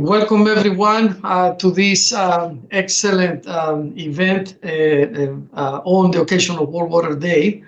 Welcome everyone to this excellent event on the occasion of World Water Day,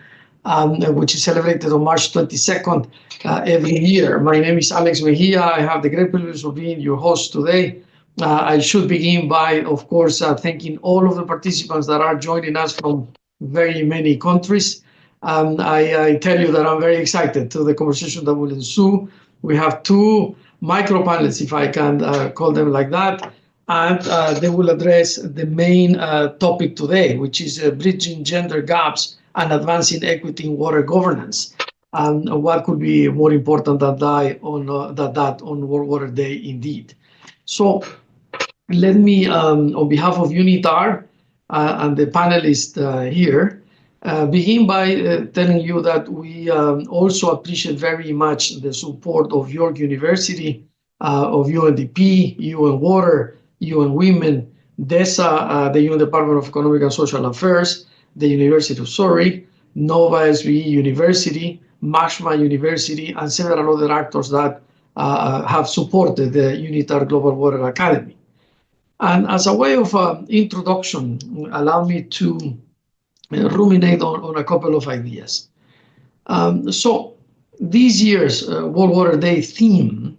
which is celebrated on March 22nd every year. My name is Alex Mejia. I have the great privilege of being your host today. I should begin by, of course, thanking all of the participants that are joining us from very many countries. I tell you that I'm very excited to the conversation that will ensue. We have two micro panels, if I can call them like that, and they will address the main topic today, which is bridging gender gaps and advancing equity in water governance. What could be more important than that on World Water Day, indeed? So let me, on behalf of UNITAR and the panelists here, begin by telling you that we also appreciate very much the support of York University, of UNDP, UN Water, UN Women, DESA, the UN Department of Economic and Social Affairs, the University of Surrey, Nova SBE University, Maxima University, and several other actors that have supported the UNITAR Global Water Academy. And as a way of introduction, allow me to ruminate on a couple of ideas. So this year's World Water Day theme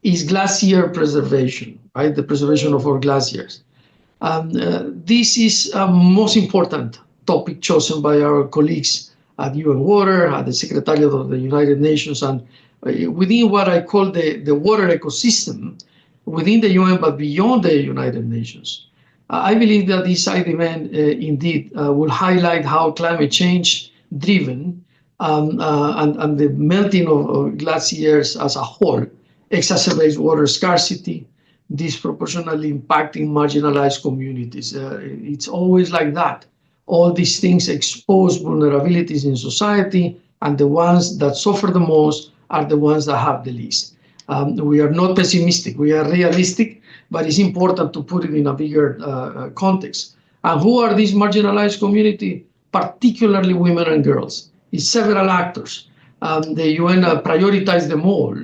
is glacier preservation, right? The preservation of our glaciers. This is a most important topic chosen by our colleagues at UN Water, at the Secretariat of the United Nations, and within what I call the water ecosystem within the UN, but beyond the United Nations. I believe that this side event indeed will highlight how climate change driven and the melting of glaciers as a whole exacerbates water scarcity, disproportionately impacting marginalized communities. It's always like that. All these things expose vulnerabilities in society, and the ones that suffer the most are the ones that have the least. We are not pessimistic, we are realistic, but it's important to put it in a bigger context. And who are these marginalized community? Particularly women and girls. It's several actors. The UN prioritized them all,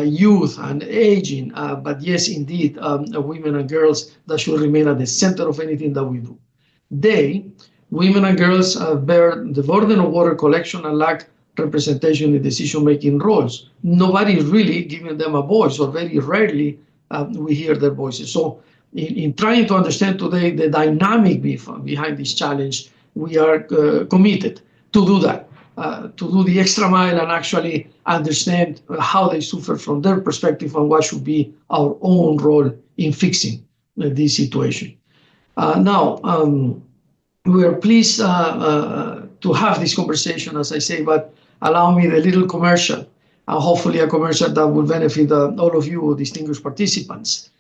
youth and aging, but yes, indeed, women and girls that should remain at the center of anything that we do. Women and girls bear the burden of water collection and lack representation in decision-making roles. Nobody is really giving them a voice, or very rarely we hear their voices. So in trying to understand today the dynamic behind this challenge, we are committed to do that, to do the extra mile and actually understand how they suffer from their perspective and what should be our own role in fixing this situation. Now, we are pleased to have this conversation, as I say, but allow me the little commercial, hopefully a commercial that will benefit all of you distinguished participants.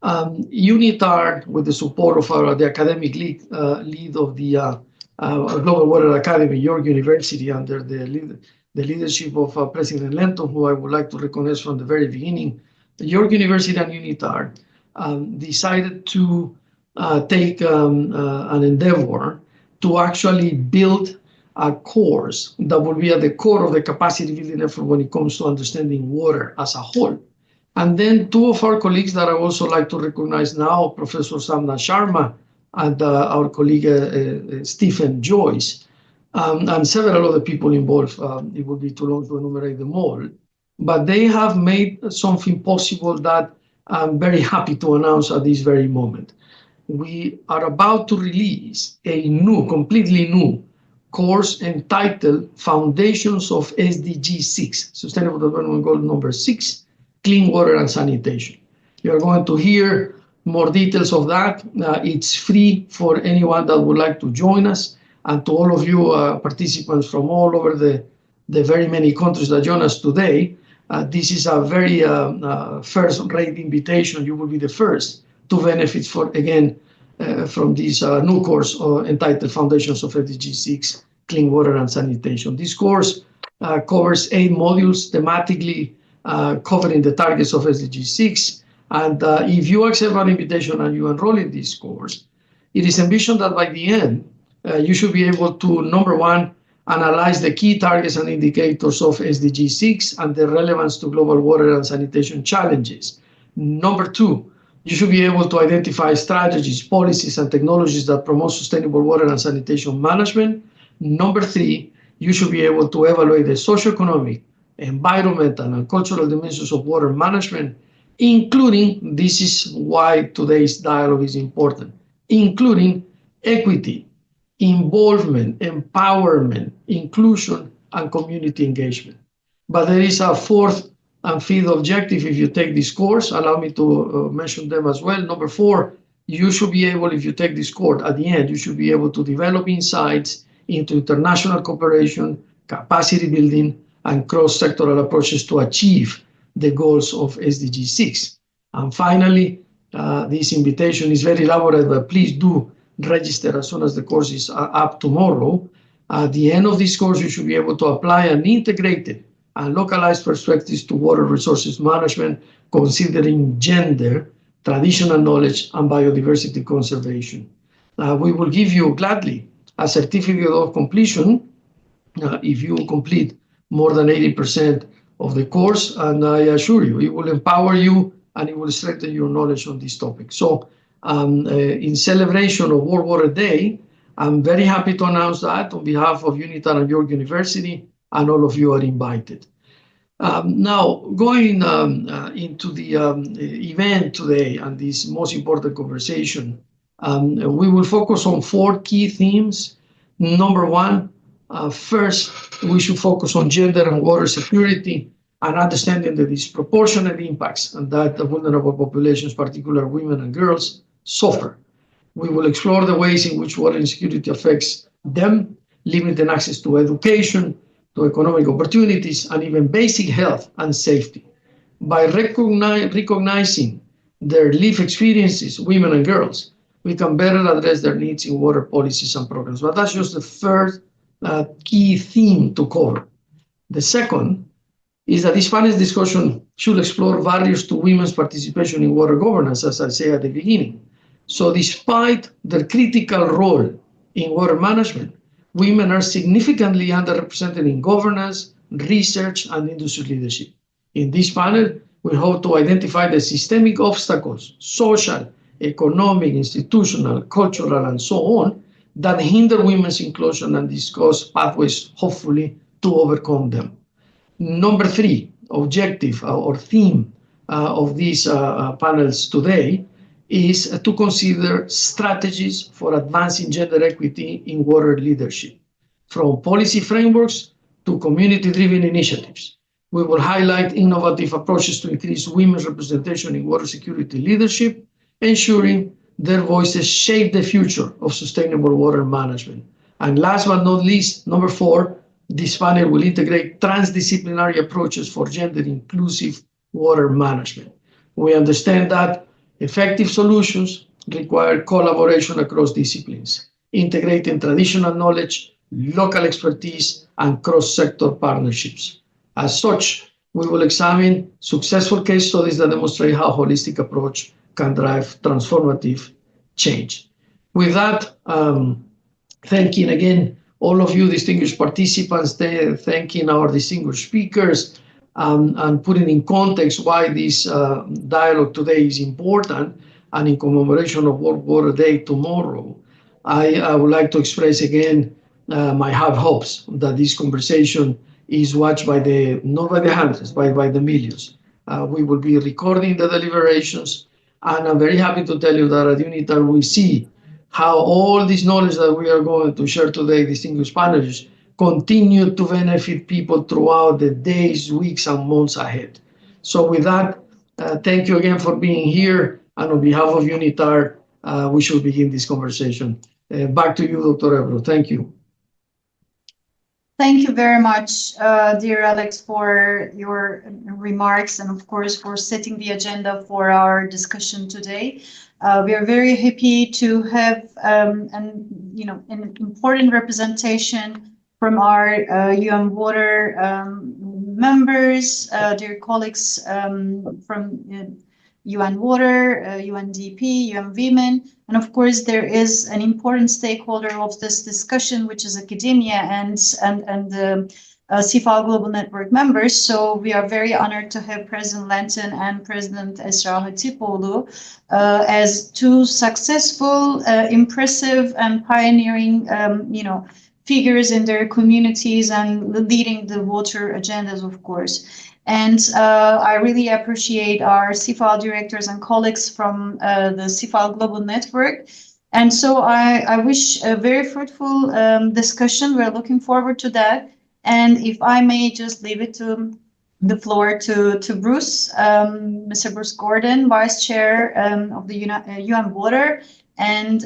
UNITAR, with the support of the academic lead of the Global Water Academy, York University, under the leadership of President Lenton, who I would like to recognize from the very beginning, York University and UNITAR decided to take an endeavor to actually build a course that will be at the core of the capacity building effort when it comes to understanding water as a whole. And then two of our colleagues that I also like to recognize now, Professor Samna Sharma and our colleague Stephen Joyce, and several other people involved. It would be too long to enumerate them all. But they have made something possible that I'm very happy to announce at this very moment. We are about to release a completely new course entitled Foundations of SDG 6, Sustainable Development Goal number 6, Clean Water and Sanitation. You are going to hear more details of that. It's free for anyone that would like to join us, and to all of you participants from all over the very many countries that join us today. This is a very first-rate invitation. You will be the first to benefit from this new course entitled Foundations of SDG 6, Clean Water and Sanitation. This course covers 8 modules thematically covering the targets of SDG 6. And if you accept an invitation and you enroll in this course, it is envisioned that by the end, you should be able to, number one, analyze the key targets and indicators of SDG 6 and their relevance to global water and sanitation challenges. Number two, you should be able to identify strategies, policies, and technologies that promote sustainable water and sanitation management. Number three, you should be able to evaluate the socioeconomic, environmental, and cultural dimensions of water management, including, this is why today's dialogue is important, including equity, involvement, empowerment, inclusion, and community engagement. But there is a fourth and fifth objective if you take this course. Allow me to mention them as well. Number four, you should be able, if you take this course, at the end, you should be able to develop insights into international cooperation, capacity building, and cross-sectoral approaches to achieve the goals of SDG 6. And finally, this invitation is very elaborate, but please do register as soon as the course is up tomorrow. At the end of this course, you should be able to apply an integrated and localized perspectives to water resources management, considering gender, traditional knowledge, and biodiversity conservation. We will give you gladly a certificate of completion if you complete more than 80% of the course, and I assure you, it will empower you and it will strengthen your knowledge on this topic. So in celebration of World Water Day, I'm very happy to announce that on behalf of UNITAR and York University, and all of you are invited. Now, going into the event today and this most important conversation, we will focus on four key themes. Number one, first, we should focus on gender and water security and understanding the disproportionate impacts and that the vulnerable populations, particularly women and girls, suffer. We will explore the ways in which water insecurity affects them, limiting access to education, to economic opportunities, and even basic health and safety. By recognizing their lived experiences, women and girls, we can better address their needs in water policies and programs. But that's just the first key theme to cover. The second is that this panel's discussion should explore barriers to women's participation in water governance, as I say at the beginning. So despite their critical role in water management, women are significantly underrepresented in governance, research, and industry leadership. In this panel, we hope to identify the systemic obstacles, social, economic, institutional, cultural, and so on, that hinder women's inclusion and discuss pathways, hopefully, to overcome them. Number three, objective or theme of these panels today is to consider strategies for advancing gender equity in water leadership, from policy frameworks to community-driven initiatives. We will highlight innovative approaches to increase women's representation in water security leadership, ensuring their voices shape the future of sustainable water management. And last but not least, number four, this panel will integrate transdisciplinary approaches for gender-inclusive water management. We understand that effective solutions require collaboration across disciplines, integrating traditional knowledge, local expertise, and cross-sector partnerships. As such, we will examine successful case studies that demonstrate how a holistic approach can drive transformative change. With that, thanking again all of you distinguished participants, thanking our distinguished speakers, and putting in context why this dialogue today is important, and in commemoration of World Water Day tomorrow, I would like to express again my high hopes that this conversation is watched by not by the hundreds, but by the millions. We will be recording the deliberations, and I'm very happy to tell you that at UNITAR we see how all this knowledge that we are going to share today, distinguished panelists, continue to benefit people throughout the days, weeks, and months ahead. So with that, thank you again for being here, and on behalf of UNITAR, we should begin this conversation. Back to you, Dr. Ebro. Thank you. Thank you very much, dear Alex, for your remarks and, of course, for setting the agenda for our discussion today. We are very happy to have an important representation from our UNWater members, dear colleagues from UNWater, UNDP, UNWomen, and of course there is an important stakeholder of this discussion, which is academia and CFAL Global Network members. So we are very honored to have President Lenton and President Esra Hatipoğlu as two successful, impressive, and pioneering, figures in their communities and leading the water agendas, of course. And I really appreciate our CFAL directors and colleagues from the CFAL Global Network. And so I wish a very fruitful discussion. We're looking forward to that. And if I may just leave it to the floor to Bruce, Mr. Bruce Gordon, Vice Chair of the UN Water and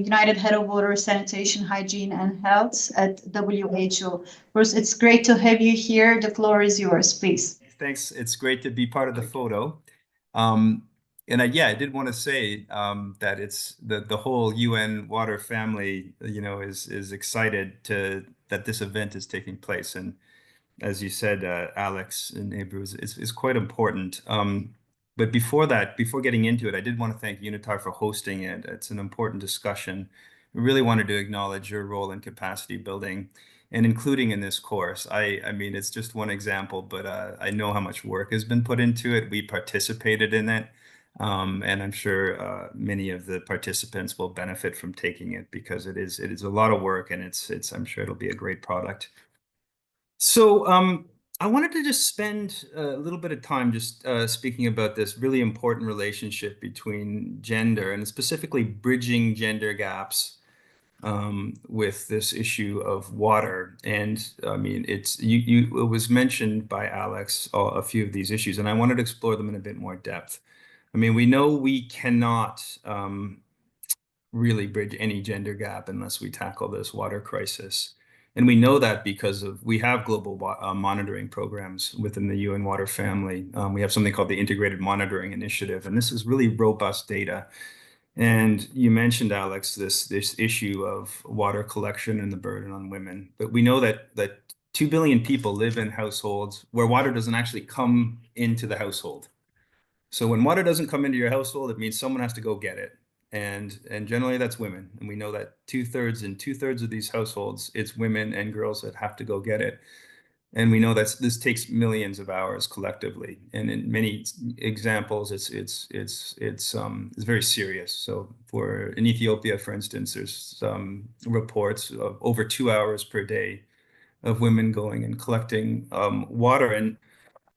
United Head of Water, Sanitation, Hygiene and Health at WHO. Bruce, it's great to have you here. The floor is yours, please. Thanks. It's great to be part of the photo. And I did want to say that it's the whole UN Water family, is excited that this event is taking place. And as you said, Alex and Ebru, is quite important. But before getting into it, I did want to thank UNITAR for hosting it. It's an important discussion. We really wanted to acknowledge your role in capacity building and including in this course. I mean, it's just one example, but I know how much work has been put into it. We participated in it. And I'm sure many of the participants will benefit from taking it because it is a lot of work, and I'm sure it'll be a great product. So I wanted to just spend a little bit of time just speaking about this really important relationship between gender and specifically bridging gender gaps with this issue of water. And I mean, it was mentioned by Alex, a few of these issues, and I wanted to explore them in a bit more depth. I mean, we know we cannot really bridge any gender gap unless we tackle this water crisis. And we know that because we have global monitoring programs within the UN Water family. We have something called the Integrated Monitoring Initiative, and this is really robust data. And you mentioned, Alex, this issue of water collection and the burden on women. But we know that 2 billion people live in households where water doesn't actually come into the household. So when water doesn't come into your household, it means someone has to go get it. And generally that's women. And we know that two-thirds of these households, it's women and girls that have to go get it. And we know that this takes millions of hours collectively. And in many examples, it's very serious. So in Ethiopia, for instance, there's reports of over 2 hours per day of women going and collecting water. And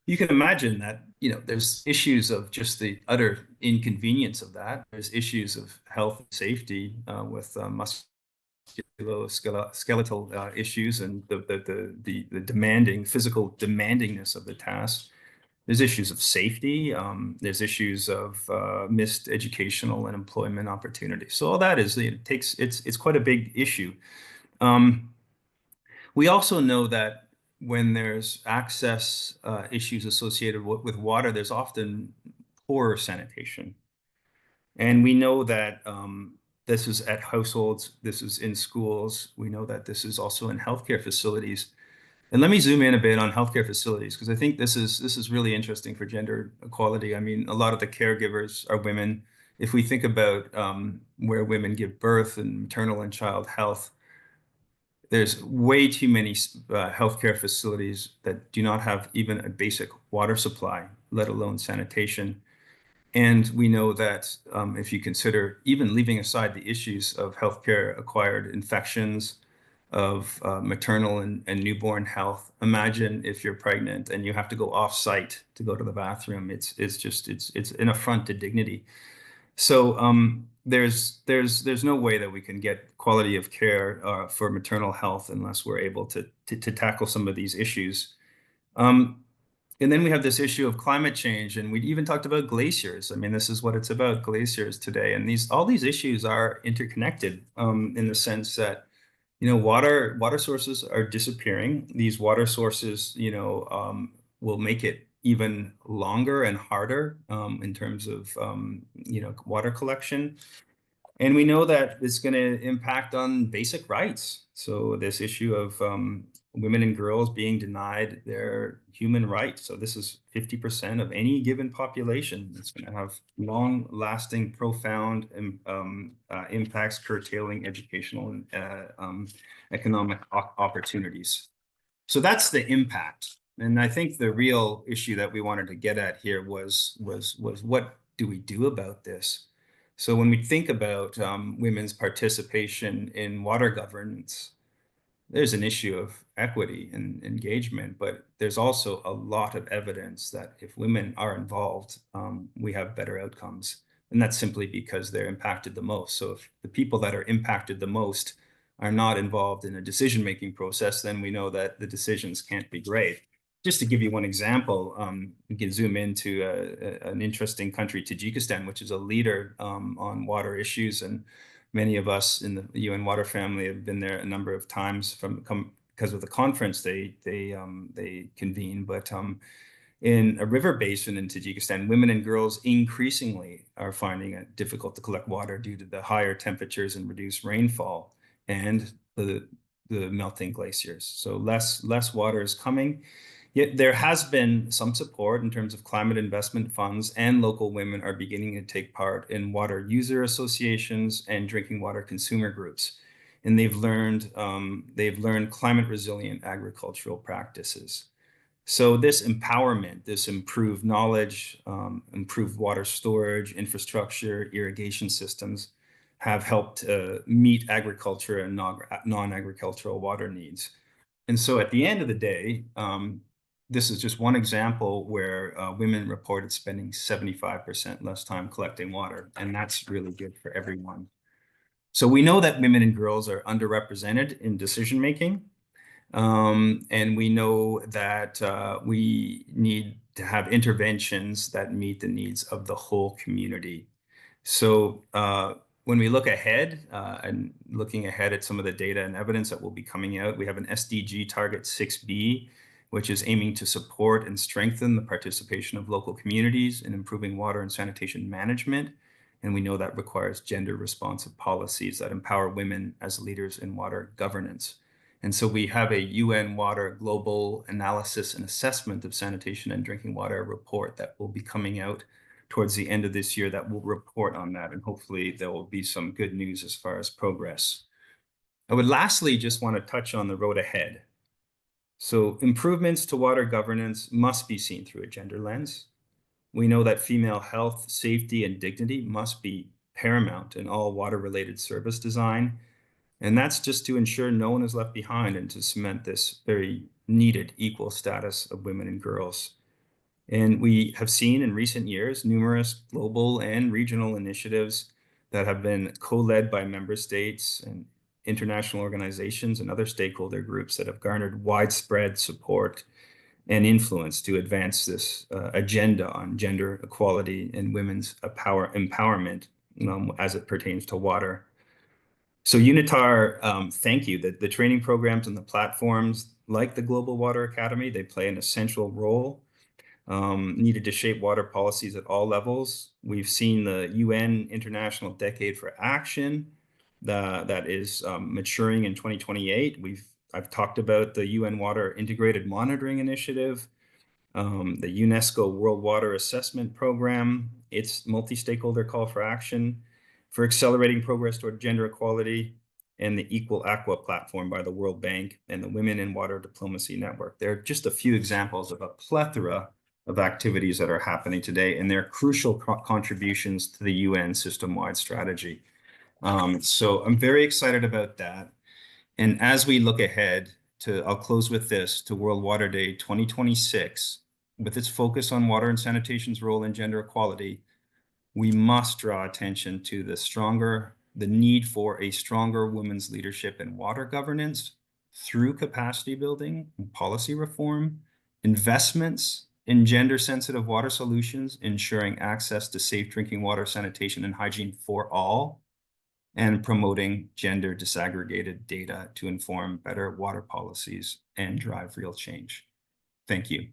you can imagine that, there's issues of just the utter inconvenience of that. There's issues of health and safety with musculoskeletal issues and the physical demandingness of the task. There's issues of safety. There's issues of missed educational and employment opportunities. So all that it's quite a big issue. We also know that when there's access issues associated with water, there's often poor sanitation. And we know that this is at households, this is in schools. We know that this is also in healthcare facilities. And let me zoom in a bit on healthcare facilities, because I think this is really interesting for gender equality. I mean, a lot of the caregivers are women. If we think about where women give birth and maternal and child health, there's way too many healthcare facilities that do not have even a basic water supply, let alone sanitation. And we know that if you consider, even leaving aside the issues of healthcare acquired infections, of maternal and newborn health, imagine if you're pregnant and you have to go off site to go to the bathroom. It's an affront to dignity. So there's no way that we can get quality of care for maternal health unless we're able to tackle some of these issues. And then we have this issue of climate change, and we even talked about glaciers. I mean, this is what it's about, glaciers today. And all these issues are interconnected in the sense that, water sources are disappearing. These water sources, will make it even longer and harder in terms of, water collection. And we know that it's going to impact on basic rights. So this issue of women and girls being denied their human rights. So this is 50% of any given population. It's going to have long-lasting, profound impacts, curtailing educational and economic opportunities. So that's the impact. And I think the real issue that we wanted to get at here was what do we do about this? So when we think about women's participation in water governance, there's an issue of equity and engagement, but there's also a lot of evidence that if women are involved, we have better outcomes. And that's simply because they're impacted the most. So if the people that are impacted the most are not involved in a decision-making process, then we know that the decisions can't be great. Just to give you one example, we can zoom into an interesting country, Tajikistan, which is a leader on water issues. And many of us in the UN Water family have been there a number of times because of the conference they convene. But in a river basin in Tajikistan, women and girls increasingly are finding it difficult to collect water due to the higher temperatures and reduced rainfall and the melting glaciers. So less water is coming. Yet there has been some support in terms of climate investment funds, and local women are beginning to take part in water user associations and drinking water consumer groups. And they've learned climate resilient agricultural practices. So this empowerment, this improved knowledge, improved water storage, infrastructure, irrigation systems have helped meet agriculture and non-agricultural water needs. And so at the end of the day, this is just one example where women reported spending 75% less time collecting water, and that's really good for everyone. So we know that women and girls are underrepresented in decision-making, and we know that we need to have interventions that meet the needs of the whole community. So when we look ahead and looking ahead at some of the data and evidence that will be coming out, we have an SDG target 6B, which is aiming to support and strengthen the participation of local communities in improving water and sanitation management. And we know that requires gender responsive policies that empower women as leaders in water governance. And so we have a UN Water Global Analysis and Assessment of Sanitation and Drinking Water report that will be coming out towards the end of this year that will report on that. And hopefully there will be some good news as far as progress. I would lastly just want to touch on the road ahead. So improvements to water governance must be seen through a gender lens. We know that female health, safety, and dignity must be paramount in all water-related service design. And that's just to ensure no one is left behind and to cement this very needed equal status of women and girls. And we have seen in recent years numerous global and regional initiatives that have been co-led by member states and international organizations and other stakeholder groups that have garnered widespread support and influence to advance this agenda on gender equality and women's empowerment as it pertains to water. So UNITAR, thank you. The training programs and the platforms like the Global Water Academy, they play an essential role needed to shape water policies at all levels. We've seen the UN International Decade for Action that is maturing in 2028. I've talked about the UN Water Integrated Monitoring Initiative, the UNESCO World Water Assessment Program, its multi-stakeholder call for action for accelerating progress toward gender equality, and the Equal Aqua platform by the World Bank and the Women in Water Diplomacy Network. They're just a few examples of a plethora of activities that are happening today, and they're crucial contributions to the UN system-wide strategy. So I'm very excited about that. And as we look ahead to, I'll close with this, to World Water Day 2026, with its focus on water and sanitation's role in gender equality, we must draw attention to the need for a stronger women's leadership in water governance through capacity building and policy reform, investments in gender-sensitive water solutions, ensuring access to safe drinking water, sanitation, and hygiene for all, and promoting gender disaggregated data to inform better water policies and drive real change. Thank you.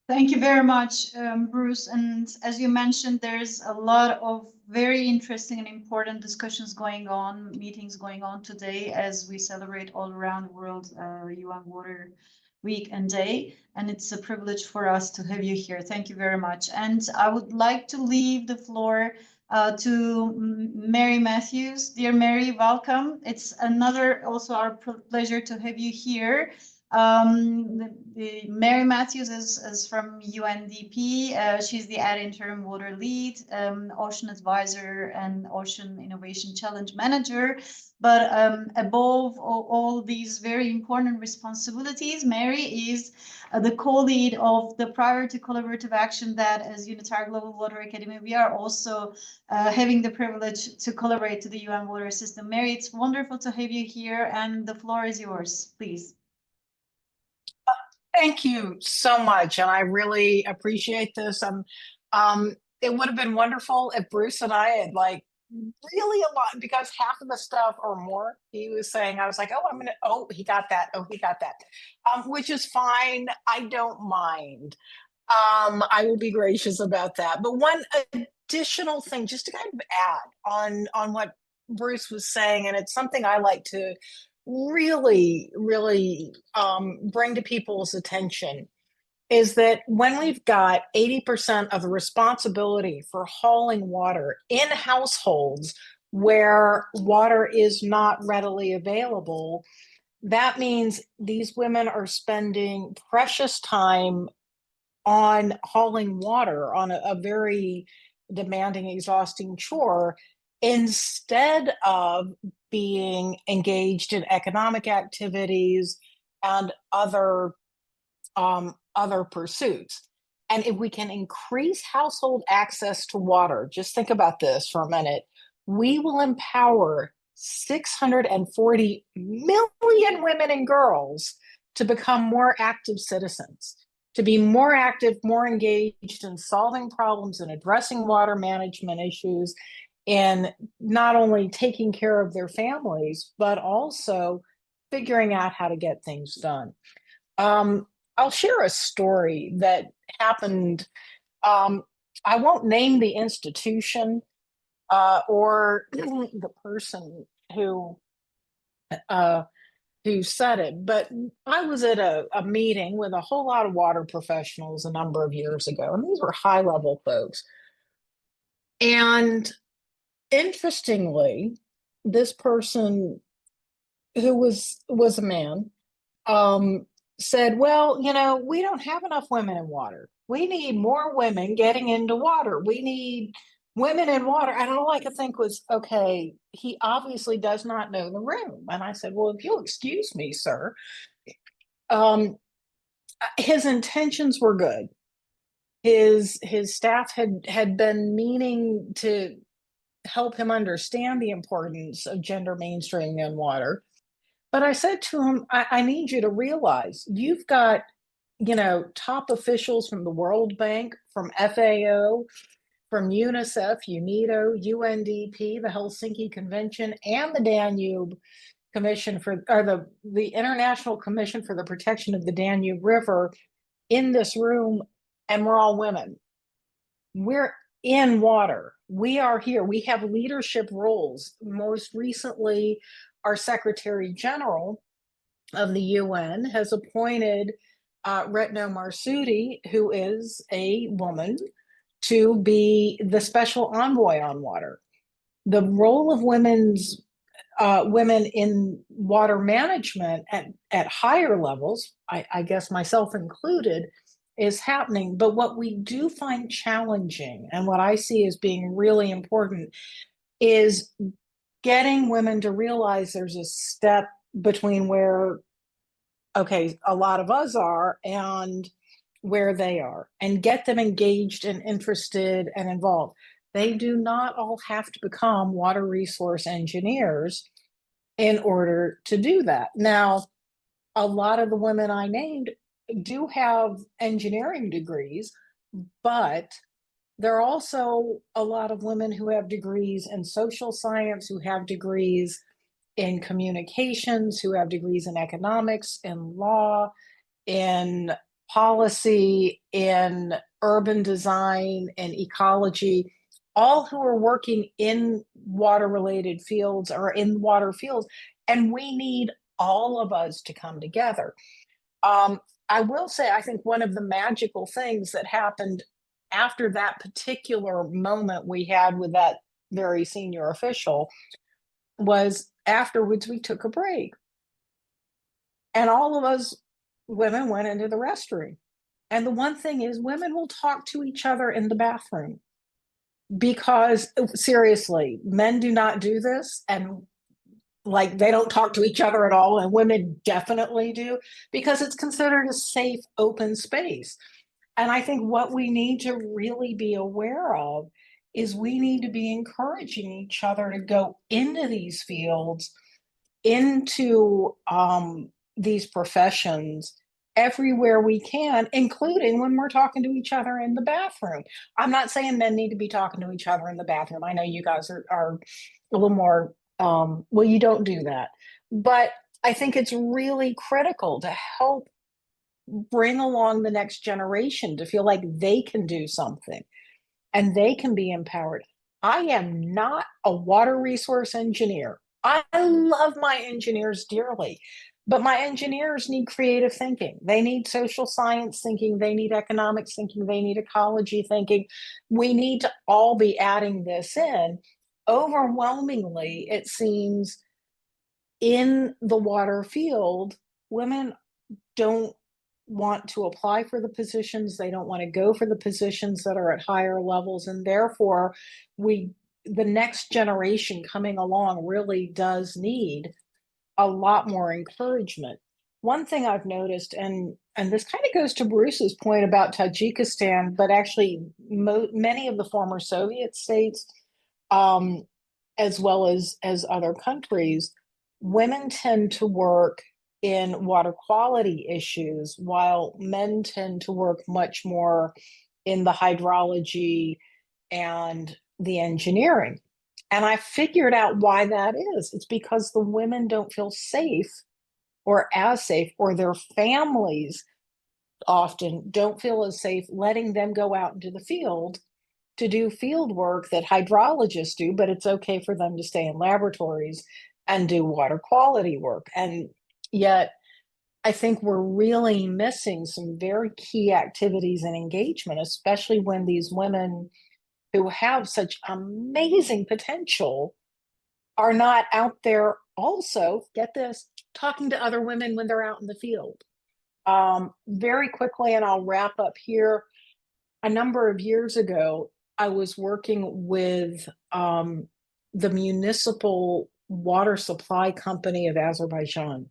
Thank you very much, Bruce. And as you mentioned, there's a lot of very interesting and important discussions going on, meetings going on today as we celebrate all around the world UN Water Week and Day. And it's a privilege for us to have you here. Thank you very much. And I would like to leave the floor to Mary Matthews. Dear Mary, welcome. It's another also our pleasure to have you here. The Mary Matthews is from UNDP. She's the ad interim water lead, ocean advisor, and ocean innovation challenge manager. But above all these very important responsibilities, Mary is the co-lead of the priority collaborative action that as UNITAR Global Water Academy, we are also having the privilege to collaborate to the UN water system. Mary, it's wonderful to have you here, and the floor is yours, please. Thank you so much, and I really appreciate this. It would have been wonderful if Bruce and I had really a lot, because half of the stuff or more he was saying, I was like, oh, he got that. Oh, he got that, which is fine. I don't mind. I will be gracious about that. But one additional thing, just to kind of add on what Bruce was saying, and it's something I like to really bring to people's attention, is that when we've got 80% of the responsibility for hauling water in households where water is not readily available, that means these women are spending precious time on hauling water on a very demanding, exhausting chore, instead of being engaged in economic activities and other pursuits. And if we can increase household access to water, just think about this for a minute, we will empower 640 million women and girls to become more active citizens, to be more active, more engaged in solving problems and addressing water management issues, and not only taking care of their families, but also figuring out how to get things done. I'll share a story that happened. I won't name the institution or the person who said it, but I was at a meeting with a whole lot of water professionals a number of years ago, and these were high-level folks. And interestingly, this person, who was a man, said, well, we don't have enough women in water. We need more women getting into water. We need women in water. And all I could think was, okay, he obviously does not know the room. And I said, well, if you'll excuse me, sir, his intentions were good. His staff had been meaning to help him understand the importance of gender mainstreaming in water. But I said to him, I need you to realize you've got, top officials from the World Bank, from FAO, from UNICEF, UNITAR, UNDP, the Helsinki Convention, and the Danube Commission or the International Commission for the Protection of the Danube River in this room, and we're all women. We're in water. We are here. We have leadership roles. Most recently, our Secretary General of the UN has appointed Retno Marsudi, who is a woman, to be the special envoy on water. The role of women in water management at higher levels, I guess myself included, is happening. But what we do find challenging, and what I see as being really important, is getting women to realize there's a step between where, okay, a lot of us are and where they are, and get them engaged and interested and involved. They do not all have to become water resource engineers in order to do that. Now, a lot of the women I named do have engineering degrees, but there are also a lot of women who have degrees in social science, who have degrees in communications, who have degrees in economics, in law, in policy, in urban design, and ecology, all who are working in water-related fields or in water fields. And we need all of us to come together. I will say, I think one of the magical things that happened after that particular moment we had with that very senior official was afterwards we took a break. And all of us women went into the restroom. And the one thing is, women will talk to each other in the bathroom because, seriously, men do not do this. And like, they don't talk to each other at all. And women definitely do, because it's considered a safe, open space. And I think what we need to really be aware of is we need to be encouraging each other to go into these fields, into these professions everywhere we can, including when we're talking to each other in the bathroom. I'm not saying men need to be talking to each other in the bathroom. I know you guys are a little more, well, you don't do that. But I think it's really critical to help bring along the next generation to feel like they can do something and they can be empowered. I am not a water resource engineer. I love my engineers dearly, but my engineers need creative thinking. They need social science thinking. They need economics thinking. They need ecology thinking. We need to all be adding this in. Overwhelmingly, it seems in the water field, women don't want to apply for the positions. They don't want to go for the positions that are at higher levels. And therefore, the next generation coming along really does need a lot more encouragement. One thing I've noticed, and this kind of goes to Bruce's point about Tajikistan, but actually many of the former Soviet states, as well as other countries, women tend to work in water quality issues, while men tend to work much more in the hydrology and the engineering. And I figured out why that is. It's because the women don't feel safe or as safe, or their families often don't feel as safe letting them go out into the field to do field work that hydrologists do, but it's okay for them to stay in laboratories and do water quality work. And yet, I think we're really missing some very key activities and engagement, especially when these women who have such amazing potential are not out there also, get this, talking to other women when they're out in the field. Very quickly, and I'll wrap up here. A number of years ago, I was working with the municipal water supply company of Azerbaijan.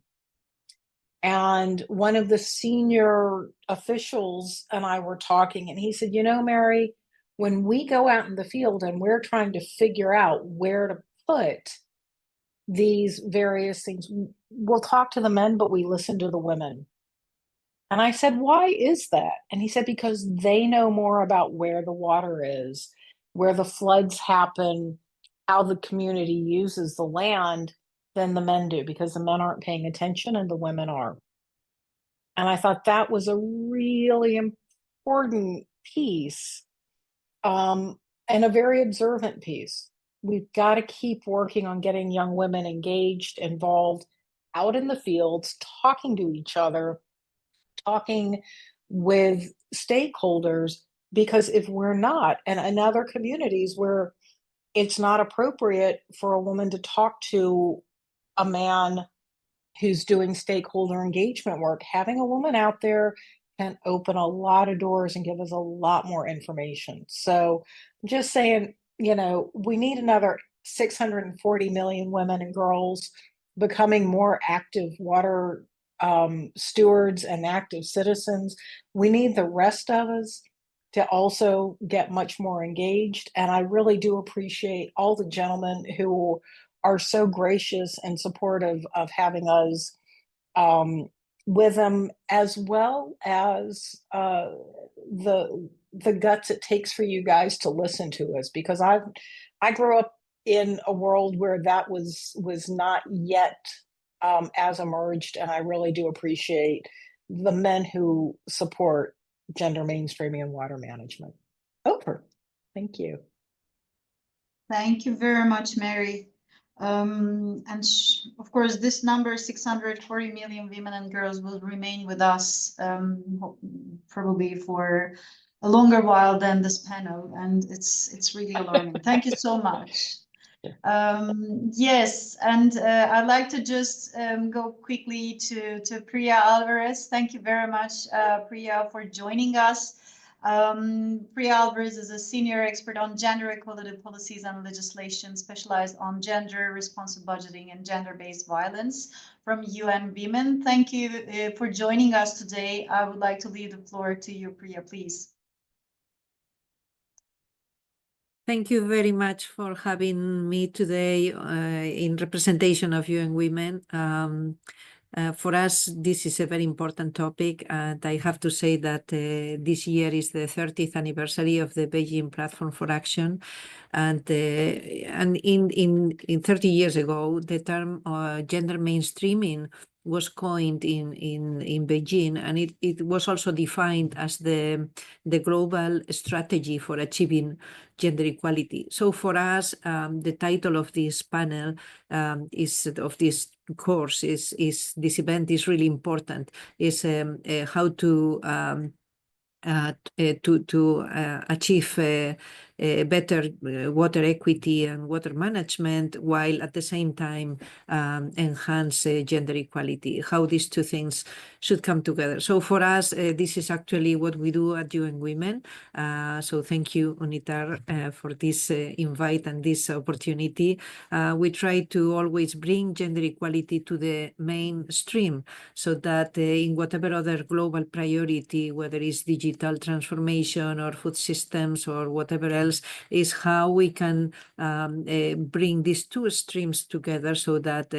And one of the senior officials and I were talking, and he said, you know, Mary, when we go out in the field and we're trying to figure out where to put these various things, we'll talk to the men, but we listen to the women. And I said, why is that? And he said, because they know more about where the water is, where the floods happen, how the community uses the land than the men do, because the men aren't paying attention and the women are. And I thought that was a really important piece, and a very observant piece. We've got to keep working on getting young women engaged, involved, out in the fields, talking to each other, talking with stakeholders, because if we're not, and in other communities where it's not appropriate for a woman to talk to a man who's doing stakeholder engagement work, having a woman out there can open a lot of doors and give us a lot more information. So I'm just saying, you know, we need another 640 million women and girls becoming more active water stewards and active citizens. We need the rest of us to also get much more engaged. And I really do appreciate all the gentlemen who are so gracious and supportive of having us with them, as well as the guts it takes for you guys to listen to us, because I grew up in a world where that was not yet as emerged, and I really do appreciate the men who support gender mainstreaming and water management. Over. Thank you. Thank you very much, Mary. And of course, this number, 640 million women and girls, will remain with us probably for a longer while than this panel, and it's really alarming. Thank you so much. Yes, and I'd like to just go quickly to Priya Alvarez. Thank you very much, Priya, for joining us. Priya Alvarez is a senior expert on gender equality policies and legislation, specialized on gender responsive budgeting and gender-based violence from UN Women. Thank you for joining us today. I would like to leave the floor to you, Priya, please. Thank you very much for having me today in representation of UN Women. For us, this is a very important topic, and I have to say that this year is the 30th anniversary of the Beijing Platform for Action, and in 30 years ago, the term gender mainstreaming was coined in Beijing, and it was also defined as the global strategy for achieving gender equality. So for us, the title of this panel of this course is this event is really important. Is how to achieve better water equity and water management, while at the same time enhance gender equality, how these two things should come together. So for us, this is actually what we do at UN Women. So thank you, UNITAR, for this invite and this opportunity. We try to always bring gender equality to the mainstream, so that in whatever other global priority, whether it's digital transformation or food systems or whatever else, is how we can bring these two streams together so that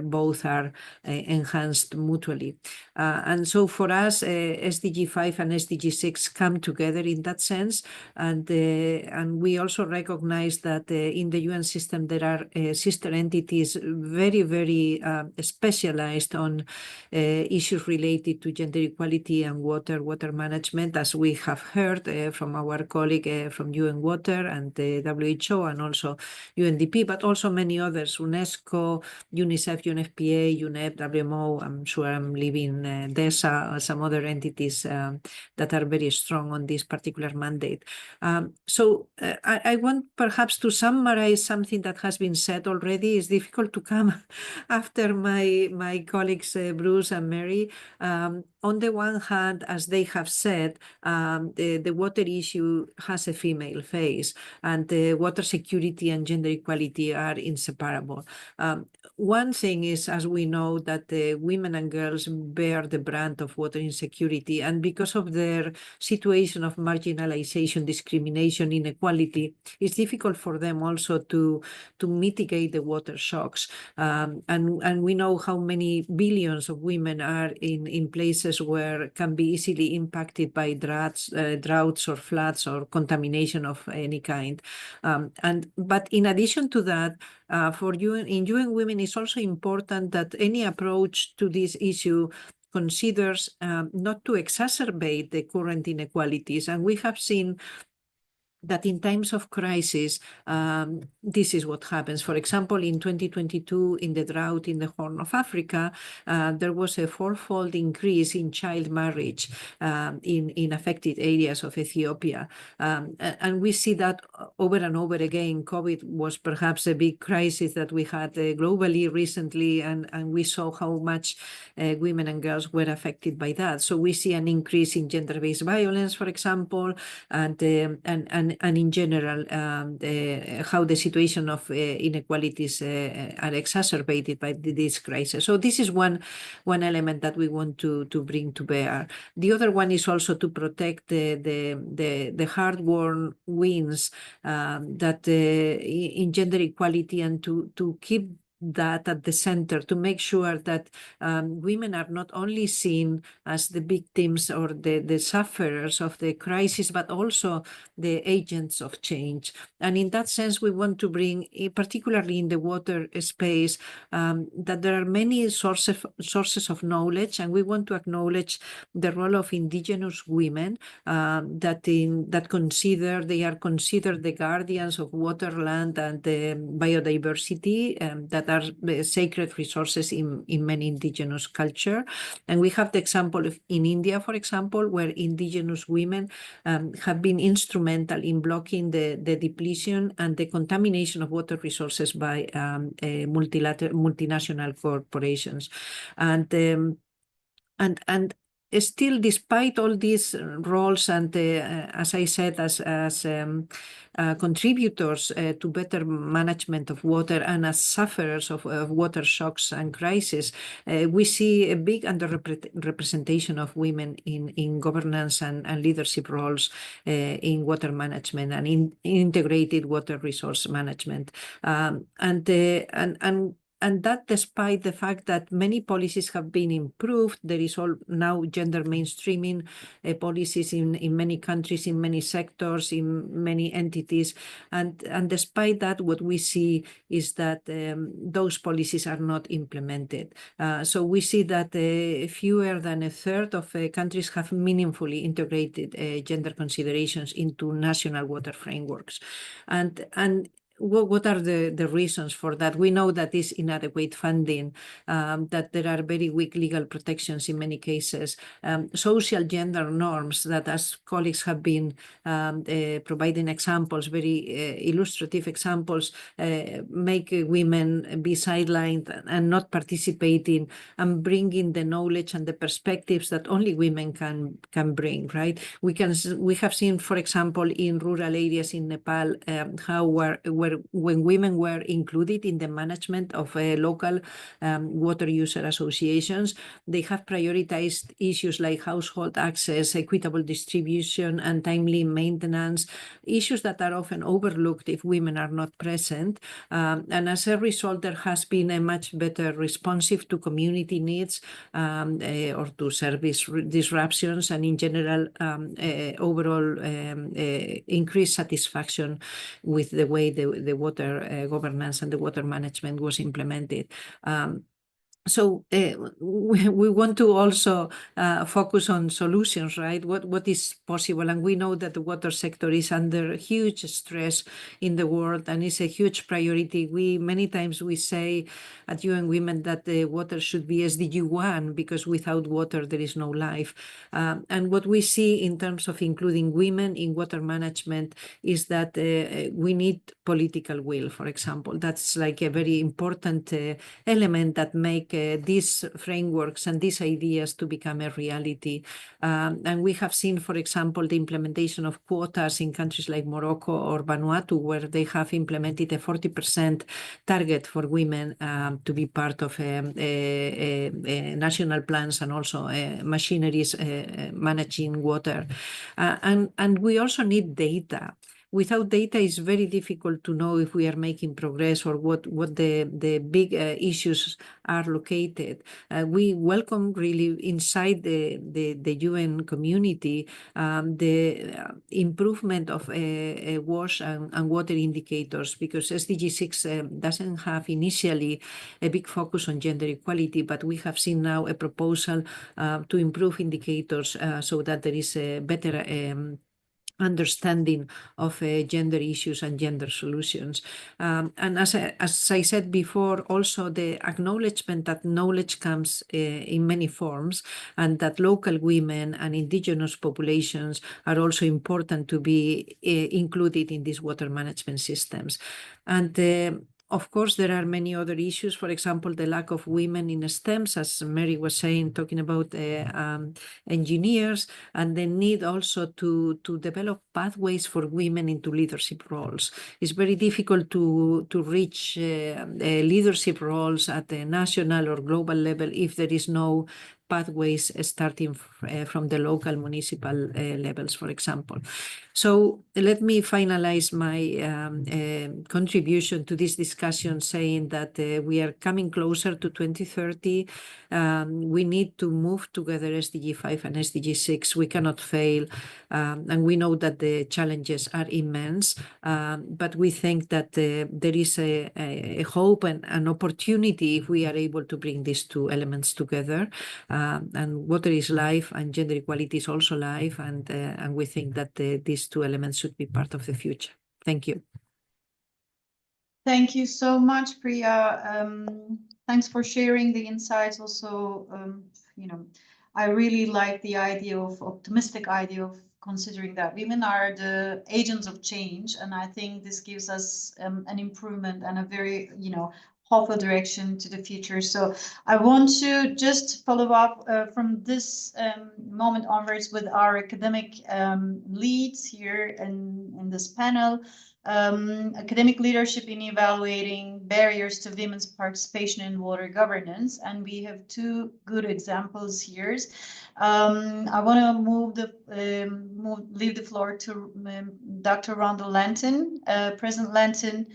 both are enhanced mutually. And so for us, SDG 5 and SDG 6 come together in that sense. And we also recognize that in the UN system, there are sister entities very, very specialized on issues related to gender equality and water management, as we have heard from our colleague from UN Water and the WHO, and also UNDP, but also many others, UNESCO, UNICEF, UNFPA, UNEP, WMO. I'm sure I'm leaving DESA, some other entities that are very strong on this particular mandate. So I want perhaps to summarize something that has been said already. It's difficult to come after my colleagues Bruce and Mary. On the one hand, as they have said, the water issue has a female face, and water security and gender equality are inseparable. One thing is, as we know, that women and girls bear the brunt of water insecurity, and because of their situation of marginalization, discrimination, inequality, it's difficult for them also to mitigate the water shocks. And we know how many billions of women are in places where can be easily impacted by droughts or floods or contamination of any kind. But in addition to that, in UN Women, it's also important that any approach to this issue considers not to exacerbate the current inequalities. And we have seen that in times of crisis, this is what happens. For example, in 2022, in the drought in the Horn of Africa, there was a fourfold increase in child marriage in affected areas of Ethiopia. And we see that over and over again. COVID was perhaps a big crisis that we had globally recently, and we saw how much women and girls were affected by that. So we see an increase in gender-based violence, for example, and in general, how the situation of inequalities are exacerbated by this crisis. So this is one element that we want to bring to bear. The other one is also to protect the hard-won wins that in gender equality, and to keep that at the center, to make sure that women are not only seen as the victims or the sufferers of the crisis, but also the agents of change. And in that sense, we want to bring, particularly in the water space, that there are many sources of knowledge, and we want to acknowledge the role of indigenous women that they are considered the guardians of water, land, and biodiversity, that that are sacred resources in many indigenous culture. And we have the example of in India, for example, where indigenous women have been instrumental in blocking the depletion and the contamination of water resources by multinational corporations. And still, despite all these roles and, as I said, as contributors to better management of water and as sufferers of water shocks and crises, we see a big underrepresentation of women in governance and leadership roles in water management and in integrated water resource management. And that despite the fact that many policies have been improved, there is all now gender mainstreaming policies in many countries, in many sectors, in many entities. And despite that, what we see is that those policies are not implemented. So we see that fewer than a third of countries have meaningfully integrated gender considerations into national water frameworks. And what are the reasons for that? We know that is inadequate funding, that there are very weak legal protections in many cases, social gender norms that, as colleagues have been providing examples, very illustrative examples, make women be sidelined and not participating and bringing the knowledge and the perspectives that only women can bring, right? We have seen, for example, in rural areas in Nepal, how when women were included in the management of local water user associations, they have prioritized issues like household access, equitable distribution, and timely maintenance, issues that are often overlooked if women are not present. And as a result, there has been a much better responsive to community needs or to service disruptions, and in general, overall increased satisfaction with the way the water governance and the water management was implemented. So we want to also focus on solutions, right? What is possible? And we know that the water sector is under huge stress in the world and is a huge priority. Many times we say at UN Women that the water should be SDG 1 because without water there is no life. And what we see in terms of including women in water management is that we need political will, for example. That's like a very important element that make these frameworks and these ideas to become a reality. And we have seen, for example, the implementation of quotas in countries like Morocco or Vanuatu, where they have implemented a 40% target for women to be part of national plans and also machineries managing water. And we also need data. Without data, it's very difficult to know if we are making progress or what the big issues are located. We welcome really inside the UN community the improvement of wash and water indicators, because SDG 6 doesn't have initially a big focus on gender equality, but we have seen now a proposal to improve indicators so that there is a better understanding of gender issues and gender solutions. And as I said before, also the acknowledgement that knowledge comes in many forms, and that local women and indigenous populations are also important to be included in these water management systems. And of course, there are many other issues. For example, the lack of women in STEMs, as Mary was saying, talking about engineers, and the need also to develop pathways for women into leadership roles. It's very difficult to reach leadership roles at the national or global level if there is no pathways starting from the local municipal levels, for example. So let me finalize my contribution to this discussion saying that we are coming closer to 2030. We need to move together SDG 5 and SDG 6. We cannot fail. And we know that the challenges are immense, but we think that there is a hope and an opportunity if we are able to bring these two elements together. And water is life, and gender equality is also life, and we think that these two elements should be part of the future. Thank you. Thank you so much, Priya. Thanks for sharing the insights. Also, I really like the optimistic idea of considering that women are the agents of change, and I think this gives us an improvement and a very, hopeful direction to the future. So I want to just follow up from this moment onwards with our academic leads here in this panel. Academic leadership in evaluating barriers to women's participation in water governance, and we have two good examples here. I want to leave the floor to Dr. Rhonda Lanton. President Lanton,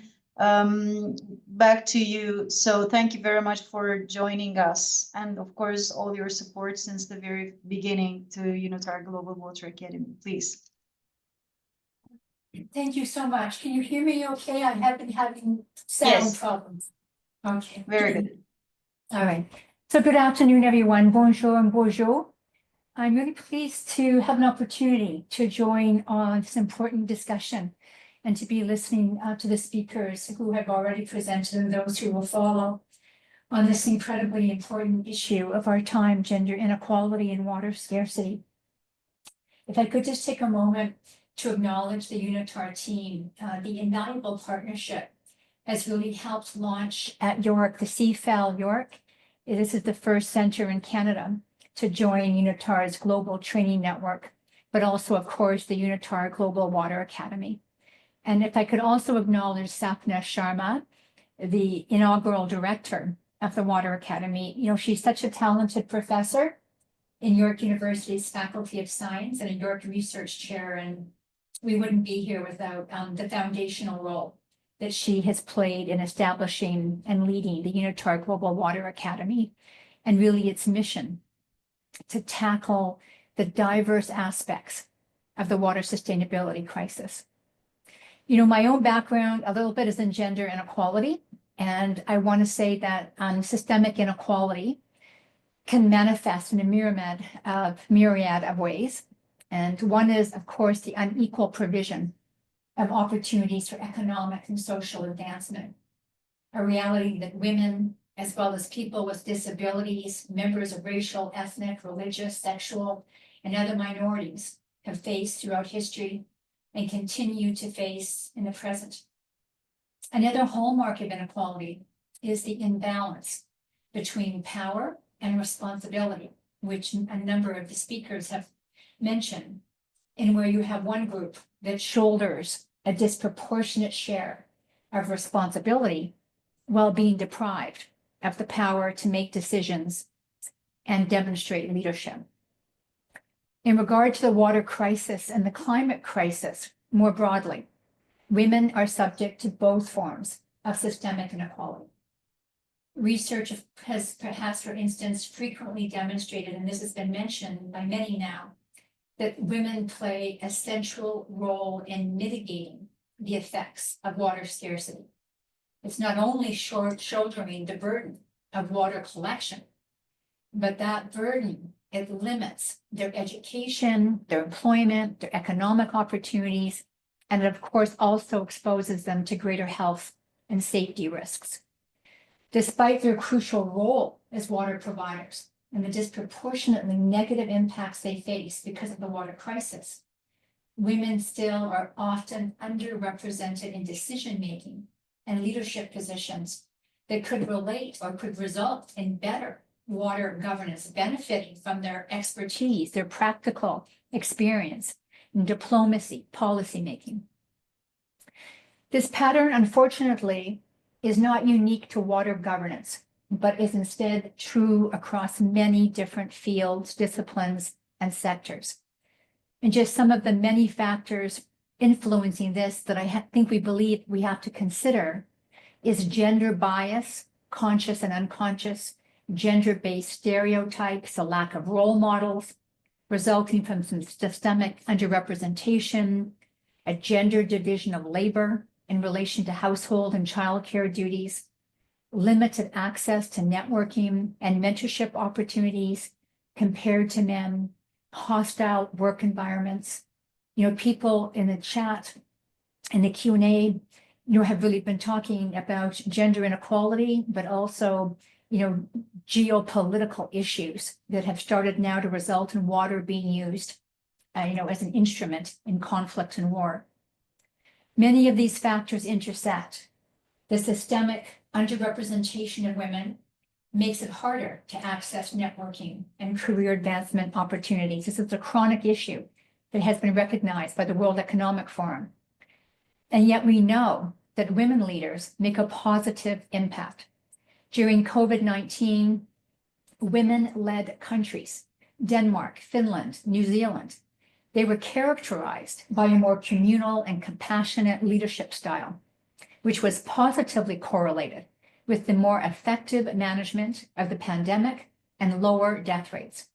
back to you. So thank you very much for joining us, and of course all your support since the very beginning to UNITAR Global Water Academy. Please. Thank you so much. Can you hear me okay? I have been having sound problems. Okay. Very good. All right. So good afternoon, everyone. Bonjour and bonjour. I'm really pleased to have an opportunity to join on this important discussion and to be listening to the speakers who have already presented and those who will follow on this incredibly important issue of our time, gender inequality and water scarcity. If I could just take a moment to acknowledge the UNITAR team. The invaluable partnership has really helped launch at York, the CFAL York. This is the first center in Canada to join UNITAR's global training network, but also, of course, the UNITAR Global Water Academy. And if I could also acknowledge Sapna Sharma, the inaugural director of the Water Academy. She's such a talented professor in York University's Faculty of Science and a York Research Chair, and we wouldn't be here without the foundational role that she has played in establishing and leading the UNITAR Global Water Academy, and really its mission to tackle the diverse aspects of the water sustainability crisis. My own background a little bit is in gender inequality, and I want to say that systemic inequality can manifest in a myriad of ways. And one is, of course, the unequal provision of opportunities for economic and social advancement, a reality that women, as well as people with disabilities, members of racial, ethnic, religious, sexual, and other minorities have faced throughout history and continue to face in the present. Another hallmark of inequality is the imbalance between power and responsibility, which a number of the speakers have mentioned, in where you have one group that shoulders a disproportionate share of responsibility while being deprived of the power to make decisions and demonstrate leadership. In regard to the water crisis and the climate crisis more broadly, women are subject to both forms of systemic inequality. Research has perhaps, for instance, frequently demonstrated, and this has been mentioned by many now, that women play a central role in mitigating the effects of water scarcity. It's not only shouldering the burden of water collection, but that burden, it limits their education, their employment, their economic opportunities, and it of course also exposes them to greater health and safety risks. Despite their crucial role as water providers and the disproportionately negative impacts they face because of the water crisis, women still are often underrepresented in decision-making and leadership positions that could relate or could result in better water governance, benefiting from their expertise, their practical experience in diplomacy, policymaking. This pattern, unfortunately, is not unique to water governance, but is instead true across many different fields, disciplines, and sectors. And just some of the many factors influencing this that I think we believe we have to consider is gender bias, conscious and unconscious, gender-based stereotypes, a lack of role models, resulting from some systemic underrepresentation, a gender division of labor in relation to household and childcare duties, limited access to networking and mentorship opportunities compared to men, hostile work environments. People in the chat, in the Q&A, have really been talking about gender inequality, but also, geopolitical issues that have started now to result in water being used, as an instrument in conflict and war. Many of these factors intersect. The systemic underrepresentation of women makes it harder to access networking and career advancement opportunities. This is a chronic issue that has been recognized by the World Economic Forum. And yet we know that women leaders make a positive impact. During COVID-19, women-led countries, Denmark, Finland, New Zealand, they were characterized by a more communal and compassionate leadership style, which was positively correlated with the more effective management of the pandemic and lower death rates.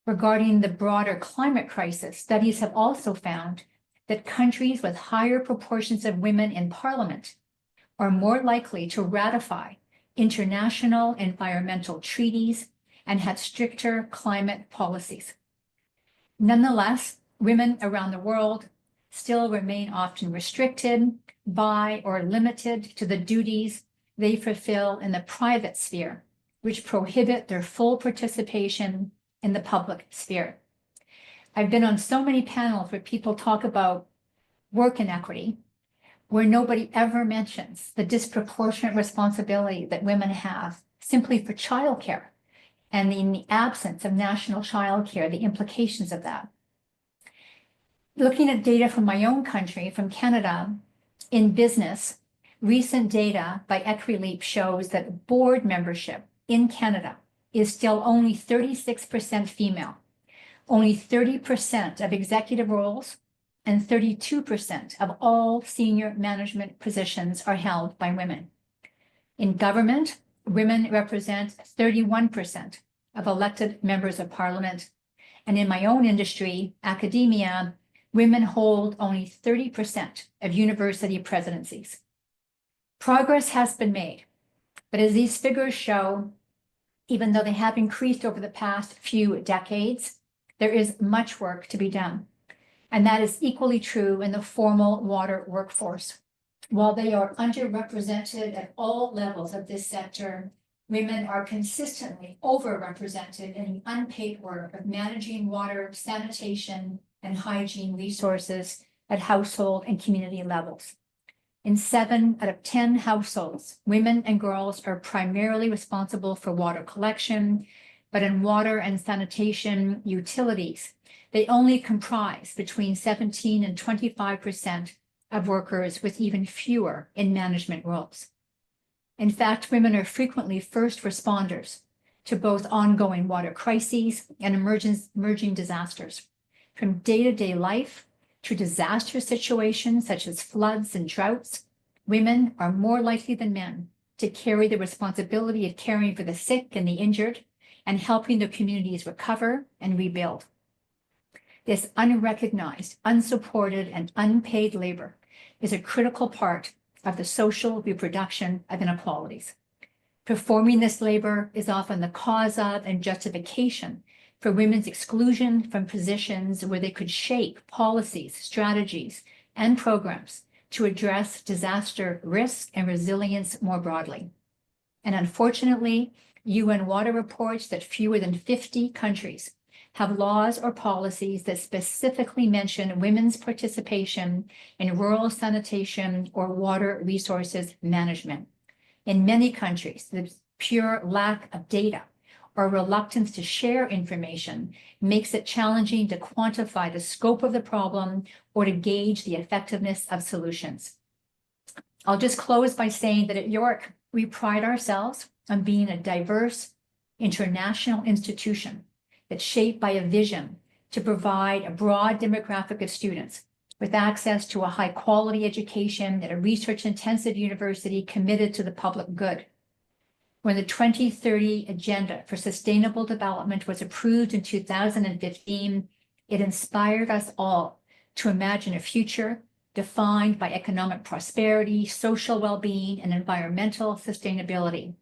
Regarding the broader climate crisis, studies have also found that countries with higher proportions of women in parliament are more likely to ratify international environmental treaties and have stricter climate policies. Nonetheless, women around the world still remain often restricted by or limited to the duties they fulfill in the private sphere, which prohibit their full participation in the public sphere. I've been on so many panels where people talk about work inequity, where nobody ever mentions the disproportionate responsibility that women have simply for childcare, and in the absence of national childcare, the implications of that. Looking at data from my own country, from Canada, in business, recent data by Equileap shows that board membership in Canada is still only 36% female. Only 30% of executive roles and 32% of all senior management positions are held by women. In government, women represent 31% of elected members of parliament. And in my own industry, academia, women hold only 30% of university presidencies. Progress has been made, but as these figures show, even though they have increased over the past few decades, there is much work to be done. And that is equally true in the formal water workforce. While they are underrepresented at all levels of this sector, women are consistently overrepresented in the unpaid work of managing water, sanitation, and hygiene resources at household and community levels. In 7 out of 10 households, women and girls are primarily responsible for water collection, but in water and sanitation utilities, they only comprise between 17 and 25% of workers, with even fewer in management roles. In fact, women are frequently first responders to both ongoing water crises and emerging disasters. From day-to-day life to disaster situations such as floods and droughts, women are more likely than men to carry the responsibility of caring for the sick and the injured and helping their communities recover and rebuild. This unrecognized, unsupported, and unpaid labor is a critical part of the social reproduction of inequalities. Performing this labor is often the cause of and justification for women's exclusion from positions where they could shape policies, strategies, and programs to address disaster risk and resilience more broadly. And unfortunately, UN Water reports that fewer than 50 countries have laws or policies that specifically mention women's participation in rural sanitation or water resources management. In many countries, the pure lack of data or reluctance to share information makes it challenging to quantify the scope of the problem or to gauge the effectiveness of solutions. I'll just close by saying that at York, we pride ourselves on being a diverse international institution that's shaped by a vision to provide a broad demographic of students with access to a high-quality education at a research-intensive university committed to the public good. When the 2030 Agenda for Sustainable Development was approved in 2015, it inspired us all to imagine a future defined by economic prosperity, social well-being, and environmental sustainability.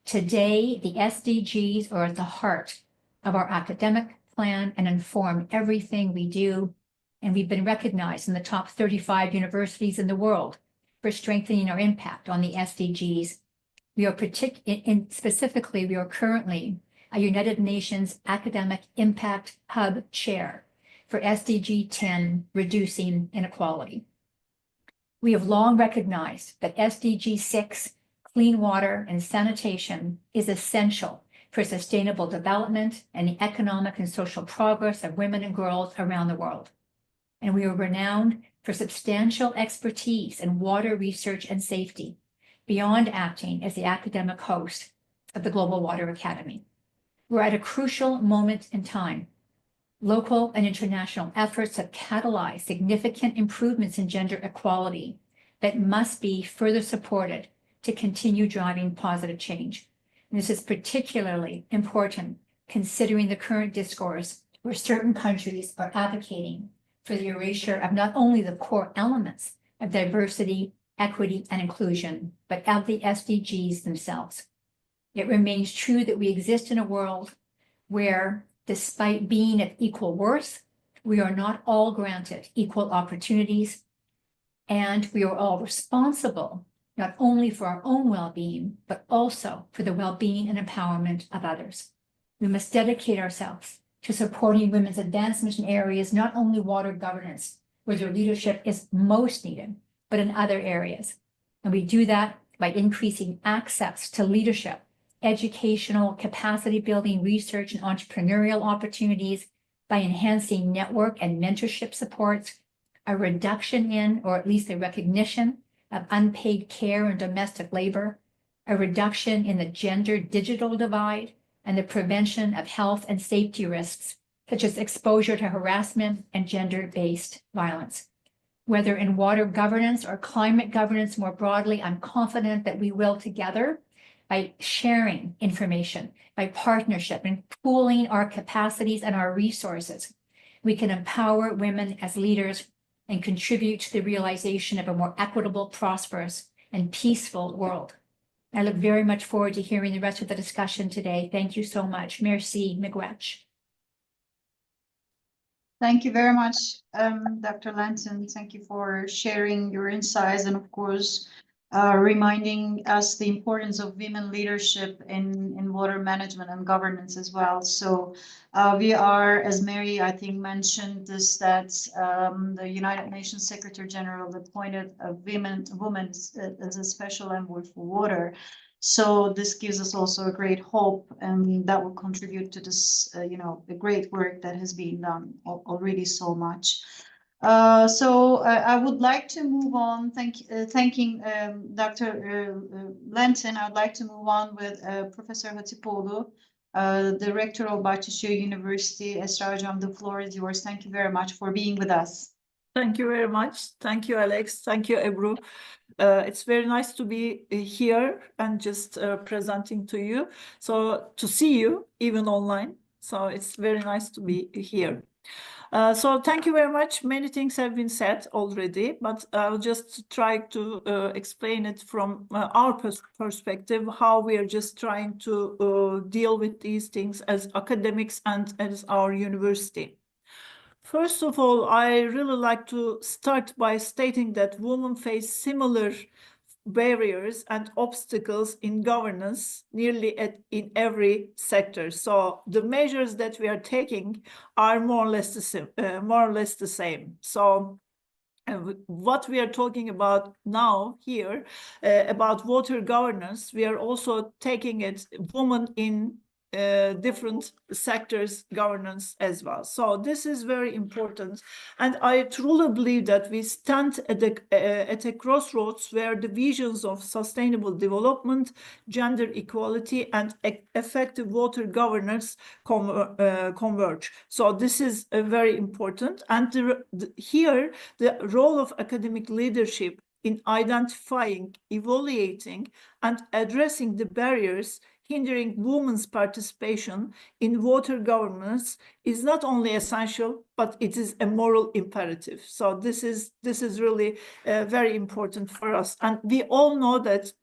Today, the SDGs are at the heart of our academic plan and inform everything we do, and we've been recognized in the top 35 universities in the world for strengthening our impact on the SDGs. We are specifically, we are currently a United Nations Academic Impact Hub Chair for SDG 10, Reducing Inequality. We have long recognized that SDG 6, Clean Water and Sanitation, is essential for sustainable development and the economic and social progress of women and girls around the world. And we are renowned for substantial expertise in water research and safety, beyond acting as the academic host of the Global Water Academy. We're at a crucial moment in time. Local and international efforts have catalyzed significant improvements in gender equality that must be further supported to continue driving positive change. And this is particularly important considering the current discourse where certain countries are advocating for the erasure of not only the core elements of diversity, equity, and inclusion, but of the SDGs themselves. It remains true that we exist in a world where, despite being of equal worth, we are not all granted equal opportunities, and we are all responsible not only for our own well-being, but also for the well-being and empowerment of others. We must dedicate ourselves to supporting women's advancement in areas not only water governance, where their leadership is most needed, but in other areas. And we do that by increasing access to leadership, educational, capacity building, research, and entrepreneurial opportunities, by enhancing network and mentorship supports, a reduction in, or at least a recognition of unpaid care and domestic labor, a reduction in the gender digital divide, and the prevention of health and safety risks, such as exposure to harassment and gender-based violence. Whether in water governance or climate governance more broadly, I'm confident that we will together, by sharing information, by partnership and pooling our capacities and our resources, we can empower women as leaders and contribute to the realization of a more equitable, prosperous, and peaceful world. I look very much forward to hearing the rest of the discussion today. Thank you so much. Merci, miigwech. Thank you very much, Dr. Lanton. Thank you for sharing your insights and, of course, reminding us the importance of women leadership in water management and governance as well. So we are, as Mary, I think, mentioned this, that the United Nations Secretary General appointed a woman as a special envoy for water. So this gives us also a great hope, and that will contribute to this, the great work that has been done already so much. So I would like to move on, thanking Dr. Lanton. I would like to move on with Professor Hatipoğlu, the Rector of Bahçeşehir University. Esra Hocam, the floor is yours. Thank you very much for being with us. Thank you very much. Thank you, Alex. Thank you, Ebru. It's very nice to be here and just presenting to you. So to see you even online. So it's very nice to be here. So thank you very much. Many things have been said already, but I'll just try to explain it from our perspective, how we are just trying to deal with these things as academics and as our university. First of all, I really like to start by stating that women face similar barriers and obstacles in governance nearly in every sector. So the measures that we are taking are more or less the same. So what we are talking about now here about water governance, we are also taking it women in different sectors governance as well. So this is very important, and I truly believe that we stand at a crossroads where the visions of sustainable development, gender equality, and effective water governance converge. So this is very important, and here the role of academic leadership in identifying, evaluating, and addressing the barriers hindering women's participation in water governance is not only essential, but it is a moral imperative. So this is really very important for us. And we all know that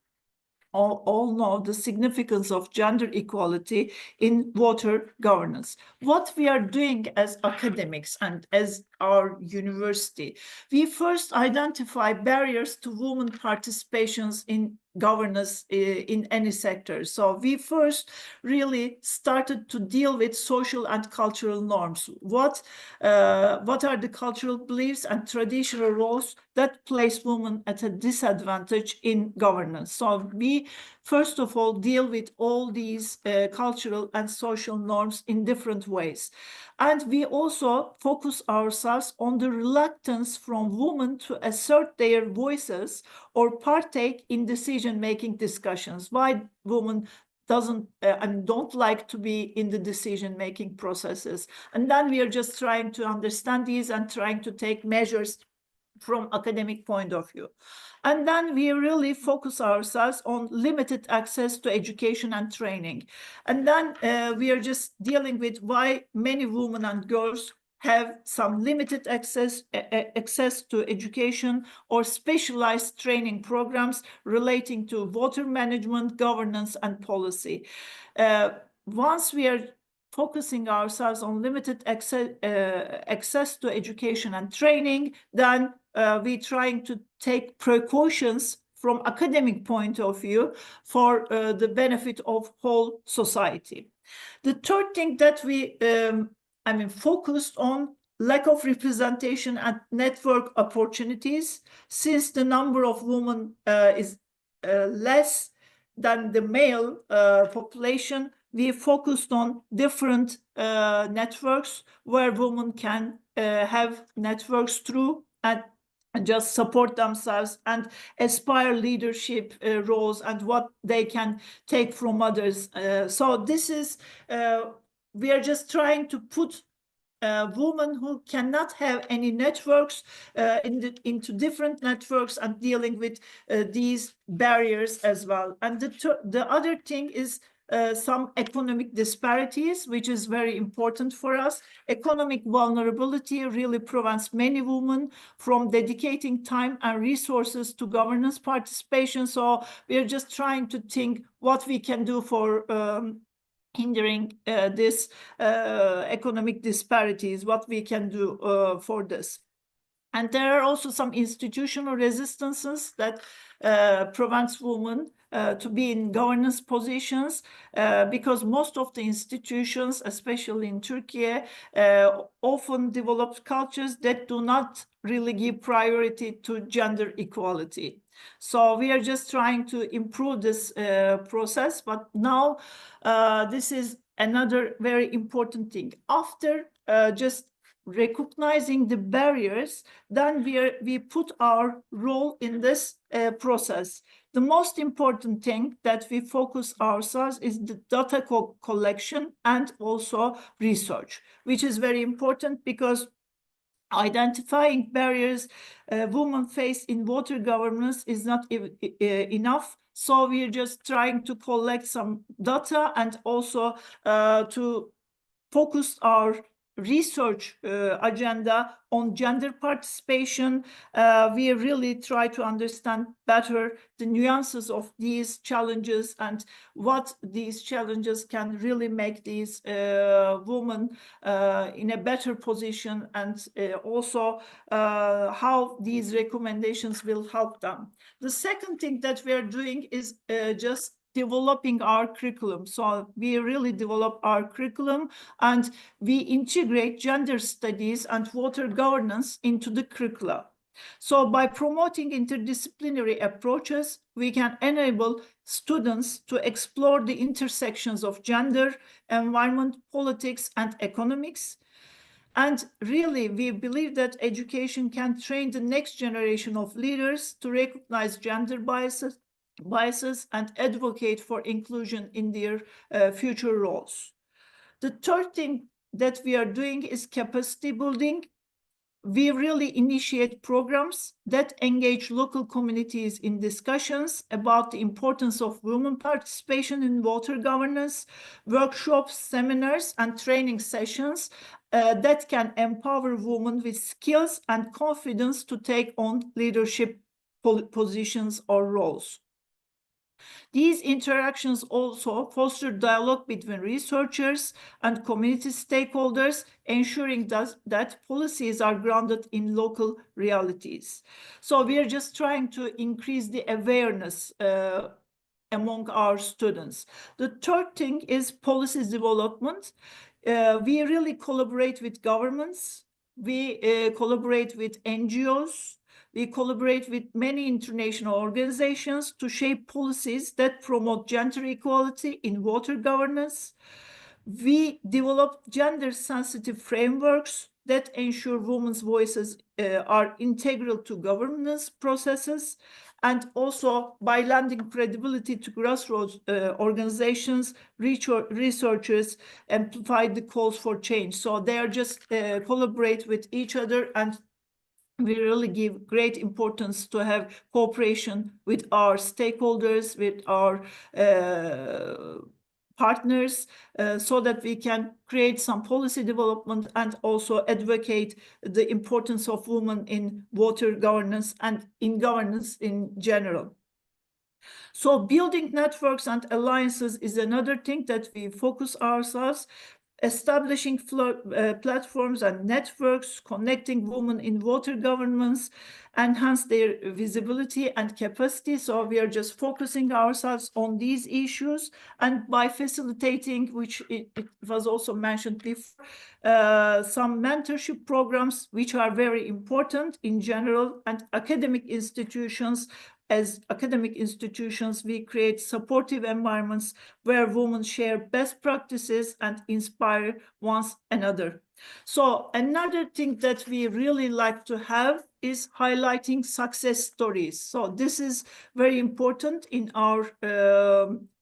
all know the significance of gender equality in water governance. What we are doing as academics and as our university. We first identify barriers to women participations in governance in any sector. So we first really started to deal with social and cultural norms. What are the cultural beliefs and traditional roles that place women at a disadvantage in governance? So we first of all deal with all these cultural and social norms in different ways. And we also focus ourselves on the reluctance from women to assert their voices or partake in decision-making discussions. Why women don't like to be in the decision-making processes. And then we are just trying to understand these and trying to take measures from academic point of view. And then we really focus ourselves on limited access to education and training. And then we are just dealing with why many women and girls have some limited access to education or specialized training programs relating to water management, governance, and policy. Once we are focusing ourselves on limited access to education and training, then we're trying to take precautions from academic point of view for the benefit of whole society. The third thing that we focused on lack of representation and network opportunities. Since the number of women is less than the male population, we focused on different networks where women can have networks through and just support themselves and aspire leadership roles and what they can take from others. So this is, we are just trying to put women who cannot have any networks into different networks and dealing with these barriers as well. And the other thing is some economic disparities, which is very important for us. Economic vulnerability really prevents many women from dedicating time and resources to governance participation. So we are just trying to think what we can do for hindering this economic disparities, what we can do for this. And there are also some institutional resistances that prevents women to be in governance positions because most of the institutions, especially in Turkey, often developed cultures that do not really give priority to gender equality. So we are just trying to improve this process, but now this is another very important thing. After just recognizing the barriers, then we put our role in this process. The most important thing that we focus ourselves is the data collection and also research, which is very important because identifying barriers women face in water governance is not enough. So we're just trying to collect some data and also to focus our research agenda on gender participation. We really try to understand better the nuances of these challenges and what these challenges can really make these women in a better position, and also how these recommendations will help them. The second thing that we are doing is just developing our curriculum. So we really develop our curriculum and we integrate gender studies and water governance into the curricula. So by promoting interdisciplinary approaches, we can enable students to explore the intersections of gender, environment, politics, and economics. And really, we believe that education can train the next generation of leaders to recognize gender biases and advocate for inclusion in their future roles. The third thing that we are doing is capacity building. We really initiate programs that engage local communities in discussions about the importance of women participation in water governance, workshops, seminars, and training sessions that can empower women with skills and confidence to take on leadership positions or roles. These interactions also foster dialogue between researchers and community stakeholders, ensuring that policies are grounded in local realities. So we are just trying to increase the awareness among our students. The third thing is policy development. We really collaborate with governments. We collaborate with NGOs. We collaborate with many international organizations to shape policies that promote gender equality in water governance. We develop gender-sensitive frameworks that ensure women's voices are integral to governance processes, and also by lending credibility to grassroots organizations, researchers amplify the calls for change. So they are just collaborate with each other, and we really give great importance to have cooperation with our stakeholders, with our partners, so that we can create some policy development and also advocate the importance of women in water governance and in governance in general. So building networks and alliances is another thing that we focus ourselves. Establishing platforms and networks connecting women in water governance, enhance their visibility and capacity. So we are just focusing ourselves on these issues, and by facilitating, which it was also mentioned before, some mentorship programs, which are very important in general, and academic institutions. As academic institutions, we create supportive environments where women share best practices and inspire one another. So another thing that we really like to have is highlighting success stories. So this is very important in our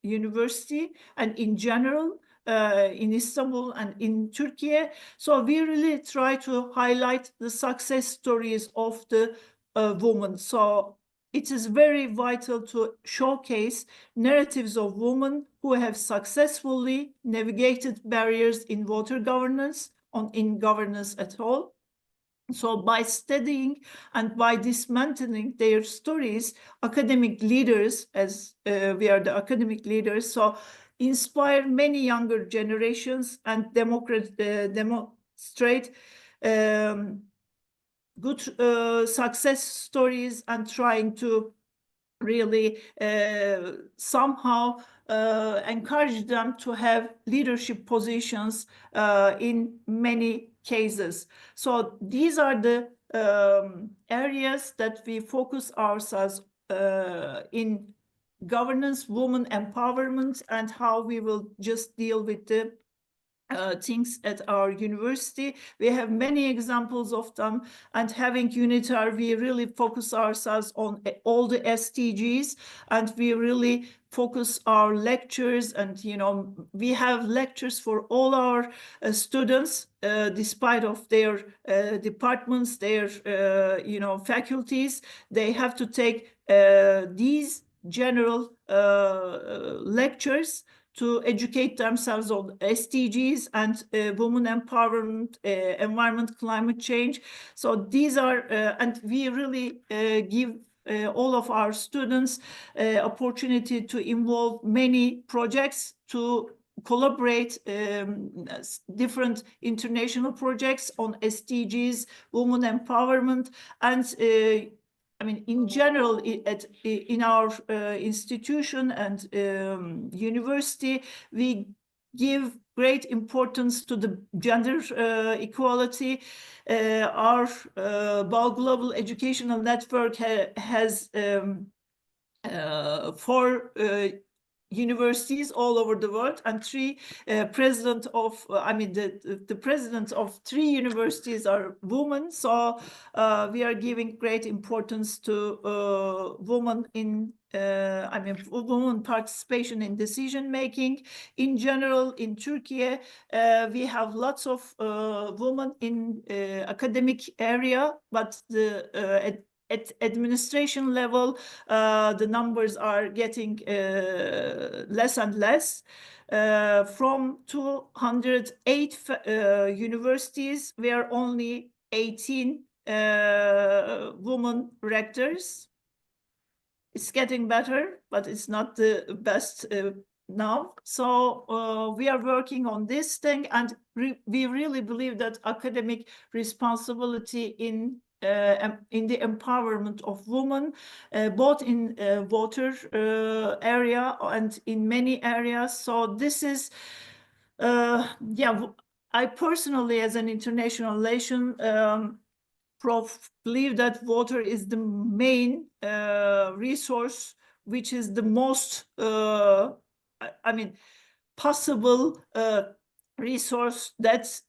university and in general in Istanbul and in Turkey. So we really try to highlight the success stories of the women. So it is very vital to showcase narratives of women who have successfully navigated barriers in water governance, in governance at all. So by studying and by dismantling their stories, academic leaders, as we are the academic leaders, so inspire many younger generations and demonstrate good success stories, and trying to really somehow encourage them to have leadership positions in many cases. So these are the areas that we focus ourselves in governance, women empowerment, and how we will just deal with the things at our university. We have many examples of them, and having UNITAR, we really focus ourselves on all the SDGs, and we really focus our lectures, and we have lectures for all our students, despite of their departments, their faculties. They have to take these general lectures to educate themselves on SDGs and women empowerment, environment, climate change. So these are, and we really give all of our students opportunity to involve many projects, to collaborate different international projects on SDGs, women empowerment, and I mean, in general, in our institution and university, we give great importance to the gender equality. Our BAL Global Educational Network has 4 universities all over the world, and 3 president of, the presidents of 3 universities are women. So we are giving great importance to women in, women participation in decision making. In general, in Turkey, we have lots of women in academic area, but at administration level, the numbers are getting less and less. From 208 universities, we are only 18 women rectors. it's getting better, but it's not the best now. So we are working on this thing, and we really believe that academic responsibility in the empowerment of women, both in water area and in many areas. So this is, yeah, I personally, as an international relation prof, believe that water is the main resource, which is the most, I mean, possible resource that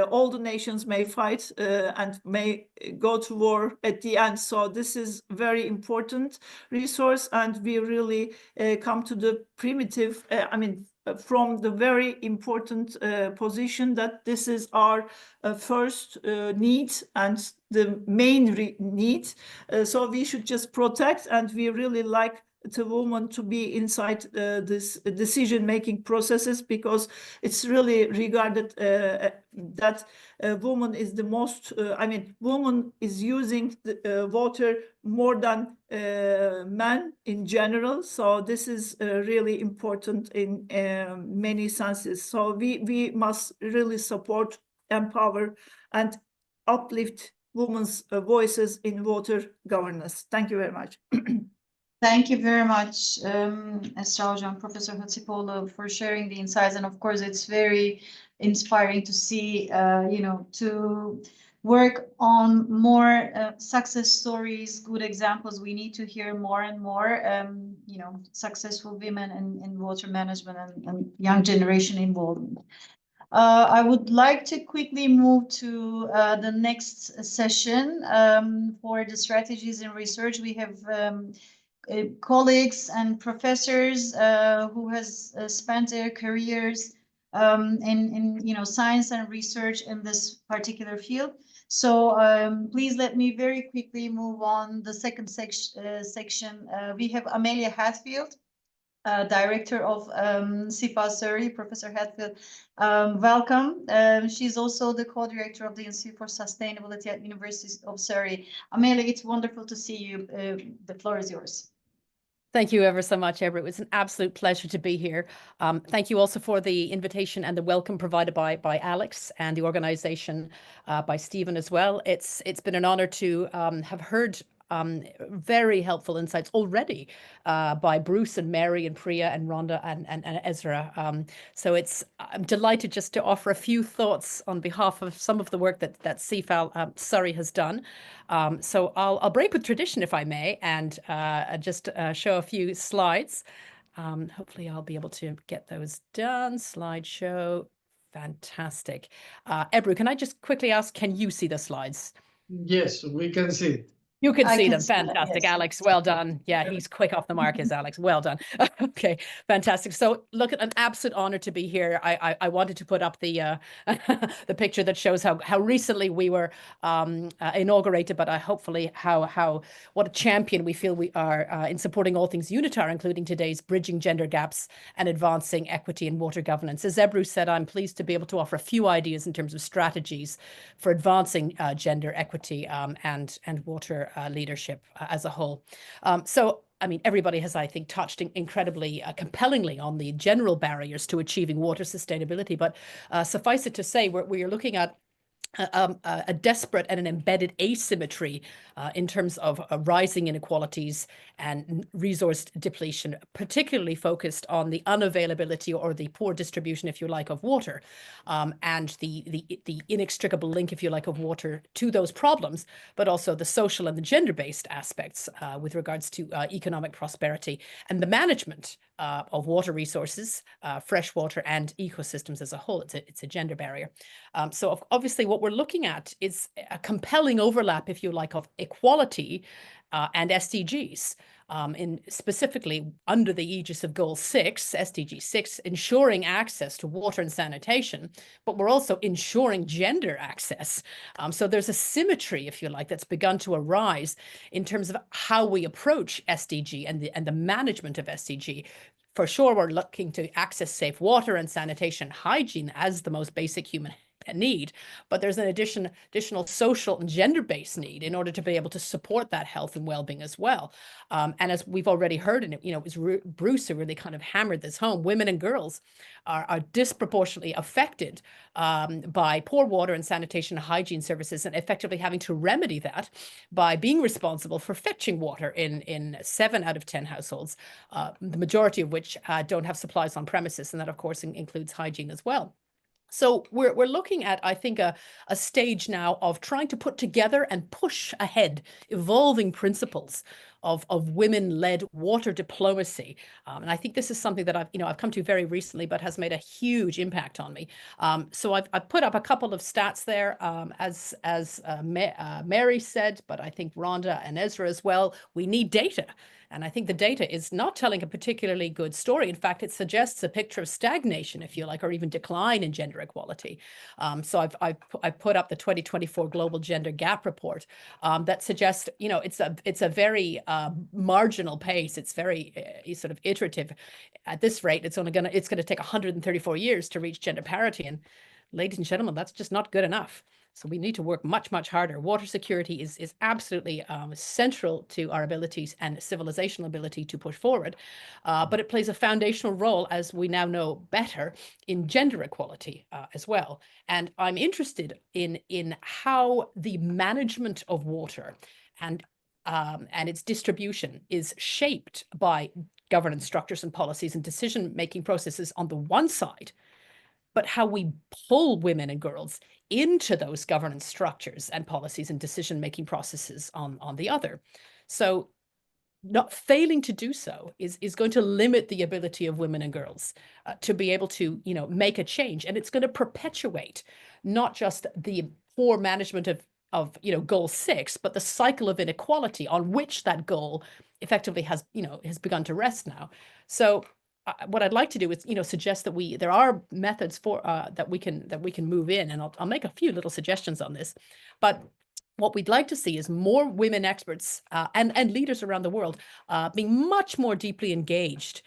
all the nations may fight and may go to war at the end. So this is very important resource, and we really come to the primitive, from the very important position that this is our first need and the main need. So we should just protect, and we really like the woman to be inside this decision-making processes, because it's really regarded that woman is the most, woman is using the water more than men in general. So this is really important in many senses. So we must really support, empower, and uplift women's voices in water governance. Thank you very much. Thank you very much, Esra Hocam, Professor Hatipoğlu, for sharing the insights. And of course, it's very inspiring to see, to work on more success stories, good examples. We need to hear more and more, successful women in water management and young generation involvement. I would like to quickly move to the next session for the strategies in research. We have colleagues and professors who has spent their careers in science and research in this particular field. So please let me very quickly move on the second section. We have Amelia Hatfield, Director of SIPA Surrey. Professor Hatfield, welcome. She's also the co-director of the Institute for Sustainability at University of Surrey. Amelia, it's wonderful to see you. The floor is yours. Thank you ever so much, Ebru. It was an absolute pleasure to be here. Thank you also for the invitation and the welcome provided by Alex, and the organization by Stephen as well. It's been an honor to have heard very helpful insights already by Bruce and Mary and Priya and Rhonda and Ezra. So I'm delighted just to offer a few thoughts on behalf of some of the work that CFAL Surrey has done. So I'll break with tradition, if I may, and just show a few slides. Hopefully I'll be able to get those done. Slideshow. Fantastic. Ebru, can I just quickly ask, can you see the slides? Yes, we can see it. You can see them. See that, Fantastic, yes. Alex. Well done. Yeah, he's quick off the mark, is Alex. Well done. Okay, fantastic. So look, an absolute honor to be here. I wanted to put up the the picture that shows how recently we were inaugurated, but hopefully what a champion we feel we are in supporting all things UNITAR, including today's Bridging Gender Gaps and Advancing Equity in Water Governance. As Ebru said, I'm pleased to be able to offer a few ideas in terms of strategies for advancing gender equity and water leadership as a whole. So, I mean, everybody has, I think, touched incredibly compellingly on the general barriers to achieving water sustainability. But suffice it to say, we're looking at a desperate and an embedded asymmetry in terms of rising inequalities and resource depletion, particularly focused on the unavailability or the poor distribution, if you like, of water, and the inextricable link, if you like, of water to those problems, but also the social and the gender-based aspects with regards to economic prosperity and the management of water resources, fresh water, and ecosystems as a whole. It's a gender barrier. So obviously what we're looking at is a compelling overlap, if you like, of equality and SDGs, in specifically under the aegis of Goal 6, SDG 6, ensuring access to water and sanitation, but we're also ensuring gender access. So there's a symmetry, if you like, that's begun to arise in terms of how we approach SDG and the management of SDG. For sure, we're looking to access safe water and sanitation hygiene as the most basic human need, but there's an additional social and gender-based need in order to be able to support that health and well-being as well. And as we've already heard, and it was Bruce who really kind of hammered this home, women and girls are disproportionately affected by poor water and sanitation and hygiene services, and effectively having to remedy that by being responsible for fetching water in 7 out of 10 households, the majority of which don't have supplies on premises, and that of course includes hygiene as well. So we're looking at, I think, a stage now of trying to put together and push ahead evolving principles of women-led water diplomacy. And I think this is something that I've come to very recently, but has made a huge impact on me. So I've put up a couple of stats there, as Mary said, but I think Rhonda and Ezra as well. We need data. And I think the data is not telling a particularly good story. In fact, it suggests a picture of stagnation, if you like, or even decline in gender equality. So I've put up the 2024 Global Gender Gap Report that suggests, it's a very marginal pace. It's very sort of iterative. At this rate, it's going to take 134 years to reach gender parity. And ladies and gentlemen, that's just not good enough. So we need to work much, much harder. Water security is absolutely central to our abilities and civilizational ability to push forward. But it plays a foundational role, as we now know better, in gender equality as well. And I'm interested in how the management of water and its distribution is shaped by governance structures and policies and decision-making processes on the one side, but how we pull women and girls into those governance structures and policies and decision-making processes on the other. So not failing to do so is going to limit the ability of women and girls to be able to, make a change. And it's going to perpetuate not just the poor management of goal 6, but the cycle of inequality on which that goal effectively has begun to rest now. So what I'd like to do is, suggest that there are methods for that we can move in, and I'll make a few little suggestions on this. But what we'd like to see is more women experts and leaders around the world being much more deeply engaged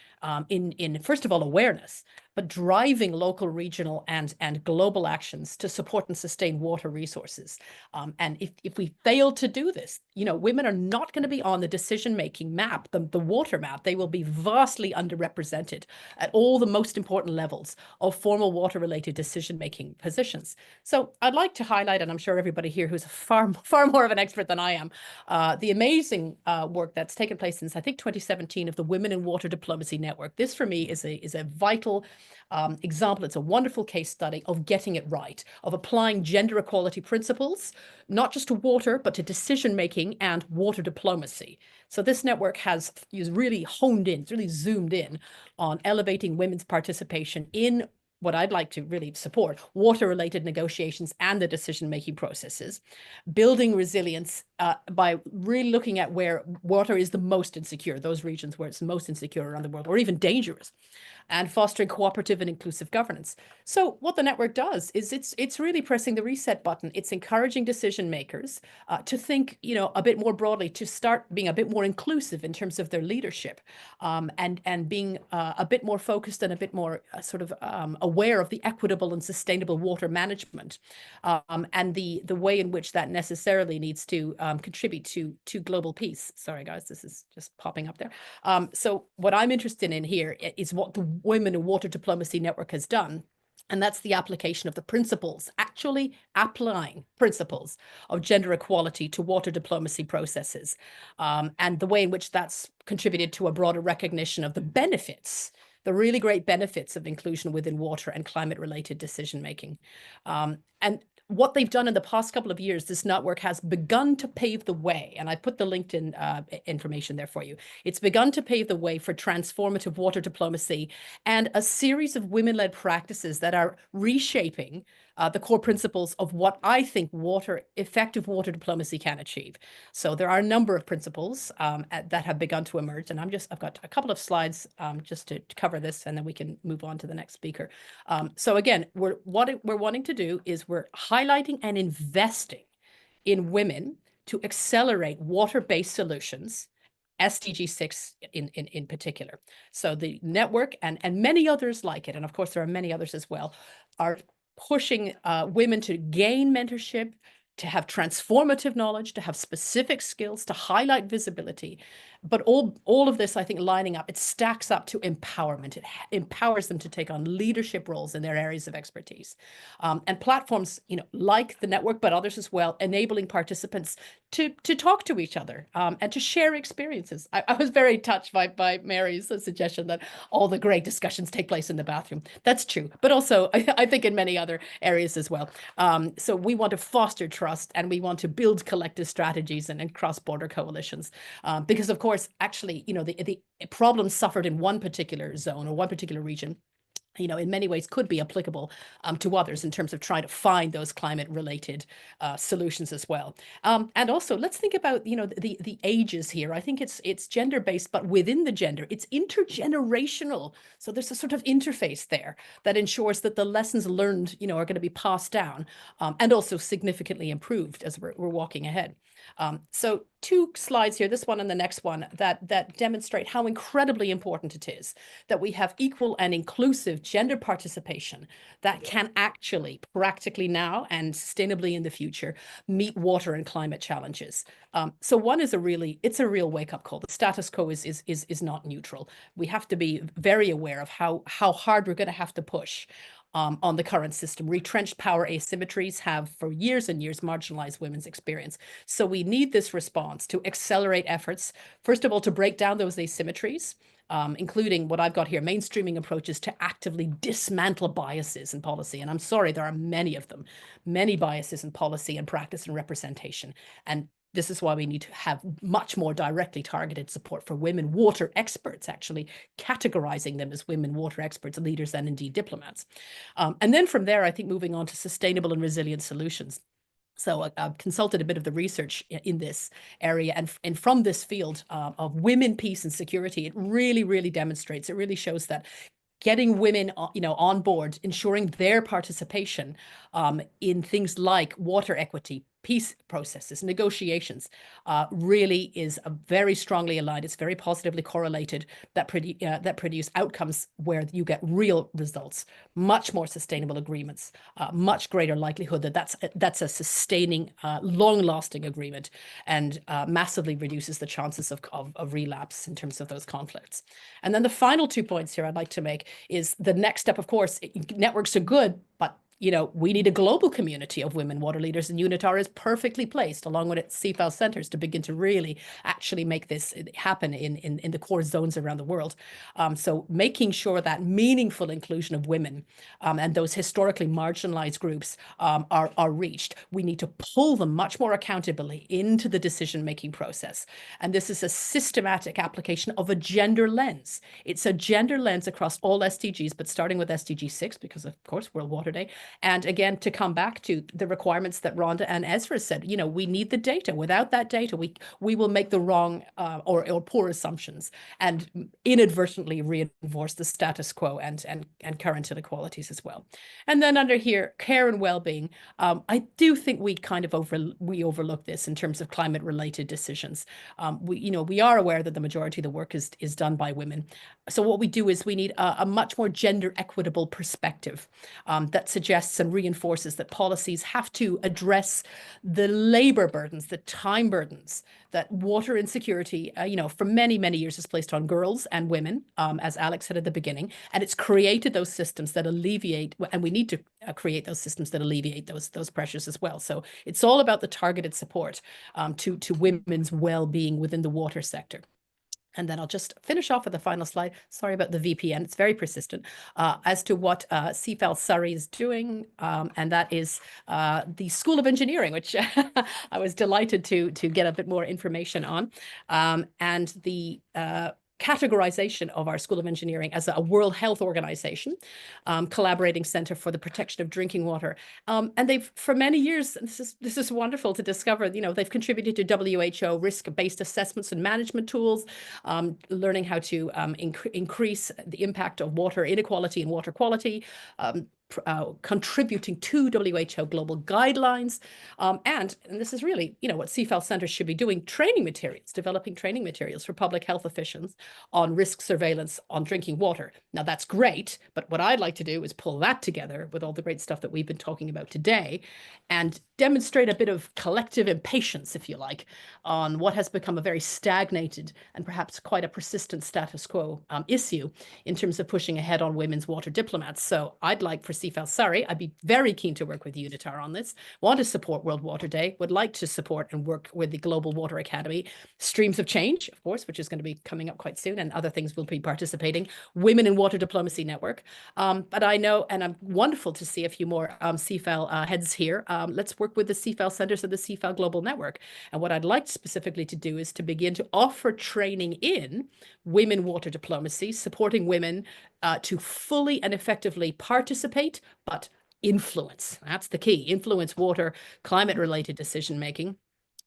in first of all, awareness, but driving local, regional, and global actions to support and sustain water resources. And if we fail to do this, women are not going to be on the decision-making map, the water map. They will be vastly underrepresented at all the most important levels of formal water-related decision-making positions. So I'd like to highlight, and I'm sure everybody here who's far more of an expert than I am, the amazing work that's taken place since, I think, 2017 of the Women in Water Diplomacy Network. This, for me, is a vital example. It's a wonderful case study of getting it right, of applying gender equality principles, not just to water, but to decision-making and water diplomacy. So this network has really honed in, it's really zoomed in on elevating women's participation in what I'd like to really support, water-related negotiations and the decision-making processes, building resilience by really looking at where water is the most insecure, those regions where it's most insecure around the world, or even dangerous, and fostering cooperative and inclusive governance. So what the network does is it's really pressing the reset button. It's encouraging decision makers to think, a bit more broadly, to start being a bit more inclusive in terms of their leadership, and being a bit more focused and a bit more aware of the equitable and sustainable water management, and the way in which that necessarily needs to contribute to global peace. Sorry, guys, this is just popping up there. So what I'm interested in here is what the Women in Water Diplomacy Network has done. And that's the application of the principles, actually applying principles of gender equality to water diplomacy processes, and the way in which that's contributed to a broader recognition of the benefits, the really great benefits of inclusion within water and climate-related decision-making. And what they've done in the past couple of years, this network has begun to pave the way, and I put the LinkedIn information there for you. It's begun to pave the way for transformative water diplomacy and a series of women-led practices that are reshaping the core principles of what I think effective water diplomacy can achieve. So there are a number of principles that have begun to emerge, and I've got a couple of slides just to cover this, and then we can move on to the next speaker. So again, what we're wanting to do is we're highlighting and investing in women to accelerate water-based solutions, SDG 6 in particular. So the network and many others like it, and of course there are many others as well, are pushing women to gain mentorship, to have transformative knowledge, to have specific skills, to highlight visibility. But all of this, I think, lining up, it stacks up to empowerment. It empowers them to take on leadership roles in their areas of expertise. And platforms, like the network, but others as well, enabling participants to talk to each other and to share experiences. I was very touched by Mary's suggestion that all the great discussions take place in the bathroom. That's true, but also I think in many other areas as well. So we want to foster trust, and we want to build collective strategies and cross-border coalitions, because of course, actually, the problems suffered in one particular zone or one particular region, in many ways could be applicable to others in terms of trying to find those climate-related solutions as well. And also, let's think about, the ages here. I think it's gender-based, but within the gender, it's intergenerational. So there's a sort of interface there that ensures that the lessons learned, are going to be passed down and also significantly improved as we're walking ahead. So 2 slides here, this one and the next one, that demonstrate how incredibly important it is that we have equal and inclusive gender participation that can actually practically now and sustainably in the future meet water and climate challenges. So one is it's a real wake-up call. The status quo is not neutral. We have to be very aware of how hard we're going to have to push on the current system. Retrenched power asymmetries have for years and years marginalized women's experience. So we need this response to accelerate efforts, first of all, to break down those asymmetries, including what I've got here, mainstreaming approaches to actively dismantle biases in policy. And I'm sorry, there are many of them, many biases in policy and practice and representation. And this is why we need to have much more directly targeted support for women water experts, actually categorizing them as women water experts, leaders, and indeed diplomats. And then from there, I think moving on to sustainable and resilient solutions. So I've consulted a bit of the research in this area, and from this field of women, peace, and security, it really, really demonstrates, it really shows that getting women, on board, ensuring their participation in things like water equity, peace processes, negotiations, really is very strongly aligned. It's very positively correlated that produce outcomes where you get real results, much more sustainable agreements, much greater likelihood that that's a sustaining, long-lasting agreement, and massively reduces the chances of relapse in terms of those conflicts. And then the final 2 points here I'd like to make is the next step. Of course, networks are good, but we need a global community of women water leaders, and UNITAR is perfectly placed, along with its CFAL centers, to begin to really actually make this happen in the core zones around the world. So making sure that meaningful inclusion of women and those historically marginalized groups are reached. We need to pull them much more accountably into the decision-making process. And this is a systematic application of a gender lens. It's a gender lens across all SDGs, but starting with SDG 6, because of course, World Water Day. And again, to come back to the requirements that Rhonda and Ezra said, we need the data. Without that data, we will make the wrong or poor assumptions and inadvertently reinforce the status quo and current inequalities as well. And then under here, care and well-being. I do think we kind of overlook this in terms of climate-related decisions. We are aware that the majority of the work is done by women. So what we do is we need a much more gender equitable perspective that suggests and reinforces that policies have to address the labor burdens, the time burdens that water insecurity, for many, many years is placed on girls and women, as Alex said at the beginning, and it's created those systems that alleviate, and we need to create those systems that alleviate those pressures as well. So it's all about the targeted support to women's well-being within the water sector. And then I'll just finish off with the final slide. Sorry about the VPN, it's very persistent, as to what CFAL Surrey is doing. And that is the School of Engineering, which I was delighted to get a bit more information on. And the categorization of our School of Engineering as a World Health Organization, collaborating center for the protection of drinking water. And they've, for many years, this is wonderful to discover, they've contributed to WHO risk-based assessments and management tools, learning how to increase the impact of water inequality and water quality, contributing to WHO global guidelines. And this is really, what CFAL centers should be doing, developing training materials for public health officials on risk surveillance on drinking water. Now that's great, but what I'd like to do is pull that together with all the great stuff that we've been talking about today and demonstrate a bit of collective impatience, if you like, on what has become a very stagnated and perhaps quite a persistent status quo issue in terms of pushing ahead on women's water diplomats. So I'd like for CFAL Surrey, I'd be very keen to work with UNITAR on this, want to support World Water Day, would like to support and work with the Global Water Academy, Streams of Change, of course, which is going to be coming up quite soon, and other things will be participating, Women in Water Diplomacy Network. But I know, and I'm wonderful to see a few more CFAL heads here. Let's work with the CFAL centers of the CFAL Global Network. And what I'd like specifically to do is to begin to offer training in women water diplomacy, supporting women to fully and effectively participate, but influence. That's the key. Influence water, climate-related decision-making.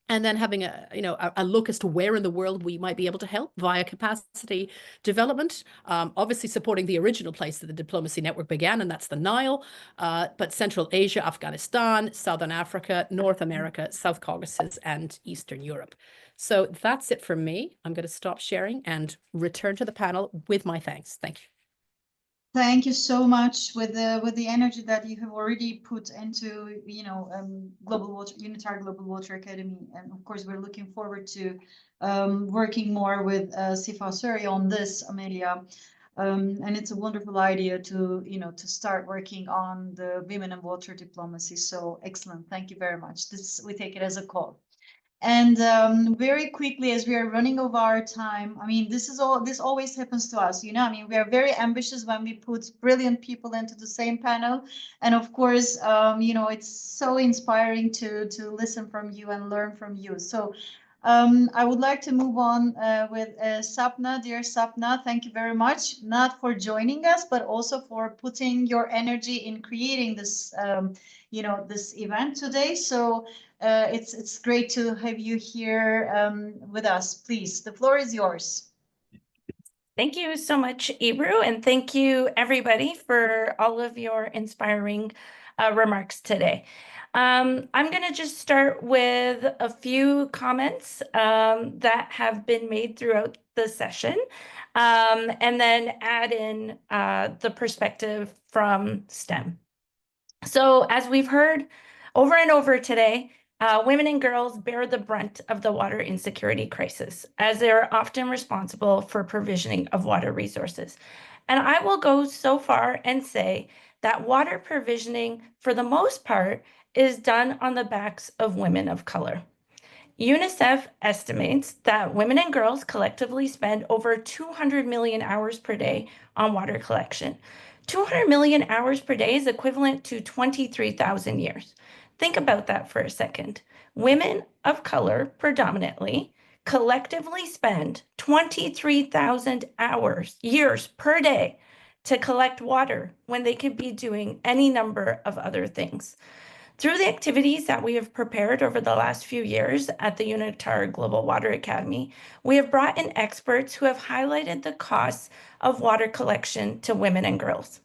And then having a look as to where in the world we might be able to help via capacity development, obviously supporting the original place that the diplomacy network began, and that's the Nile, but Central Asia, Afghanistan, Southern Africa, North America, South Caucasus, and Eastern Europe. So that's it for me. I'm going to stop sharing and return to the panel with my thanks. Thank you. Thank you so much with the energy that you have already put into Global Water, UNITAR Global Water Academy, and of course we're looking forward to working more with CFAL Surrey on this, Amelia. And it's a wonderful idea to to start working on the women and water diplomacy. So excellent, thank you very much. We take it as a call. And very quickly, as we are running over our time, I mean, this always happens to us, I mean, we are very ambitious when we put brilliant people into the same panel. And of course, it's so inspiring to listen from you and learn from you. So I would like to move on with Sapna. Dear Sapna, thank you very much, not for joining us, but also for putting your energy in creating this, this event today. So it's great to have you here with us. Please, the floor is yours. Thank you so much, Ebru, and thank you everybody for all of your inspiring remarks today. I'm going to just start with a few comments that have been made throughout the session, and then add in the perspective from STEM. So as we've heard over and over today, women and girls bear the brunt of the water insecurity crisis, as they're often responsible for provisioning of water resources. And I will go so far and say that water provisioning, for the most part, is done on the backs of women of color. UNICEF estimates that women and girls collectively spend over 200 million hours per day on water collection. 200 million hours per day is equivalent to 23,000 years. Think about that for a second. Women of color, predominantly, collectively spend 23,000 years per day to collect water when they could be doing any number of other things. Through the activities that we have prepared over the last few years at the UNITAR Global Water Academy, we have brought in experts who have highlighted the costs of water collection to women and girls.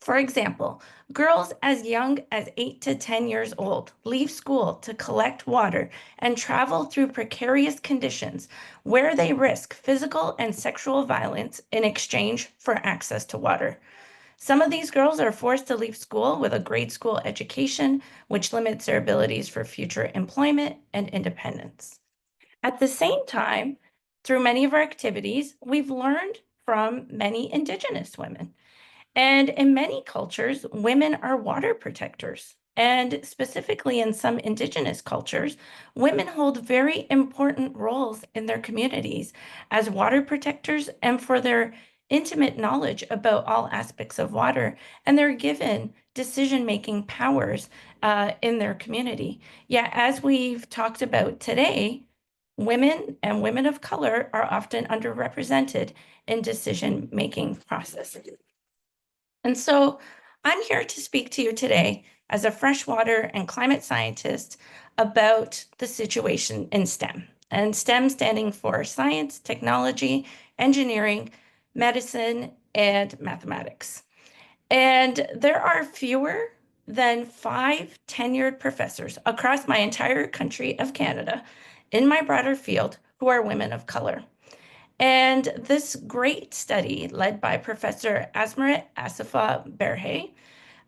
For example, girls as young as 8 to 10 years old leave school to collect water and travel through precarious conditions where they risk physical and sexual violence in exchange for access to water. Some of these girls are forced to leave school with a grade school education, which limits their abilities for future employment and independence. At the same time, through many of our activities, we've learned from many Indigenous women. And in many cultures, women are water protectors. And specifically in some Indigenous cultures, women hold very important roles in their communities as water protectors and for their intimate knowledge about all aspects of water, and they're given decision-making powers in their community. Yet, as we've talked about today, women and women of color are often underrepresented in decision-making processes. And so I'm here to speak to you today as a freshwater and climate scientist about the situation in STEM, and STEM standing for science, technology, engineering, medicine, and mathematics. And there are fewer than 5 tenured professors across my entire country of Canada in my broader field who are women of color. And this great study led by Professor Asmarit Assefa-Berhe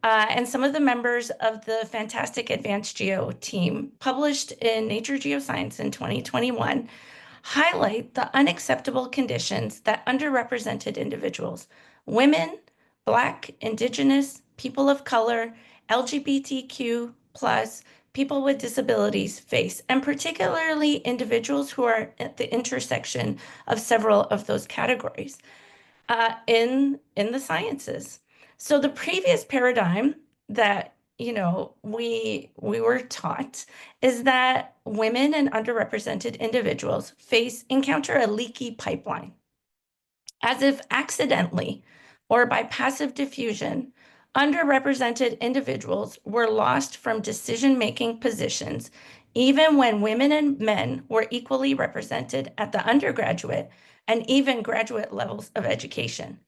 and some of the members of the fantastic Advanced Geo team published in Nature Geoscience in 2021 highlight the unacceptable conditions that underrepresented individuals, women, Black, Indigenous, people of color, LGBTQ+, people with disabilities face, and particularly individuals who are at the intersection of several of those categories in the sciences. So the previous paradigm that we were taught is that women and underrepresented individuals encounter a leaky pipeline, as if accidentally or by passive diffusion, underrepresented individuals were lost from decision-making positions, even when women and men were equally represented at the undergraduate and even graduate levels of education.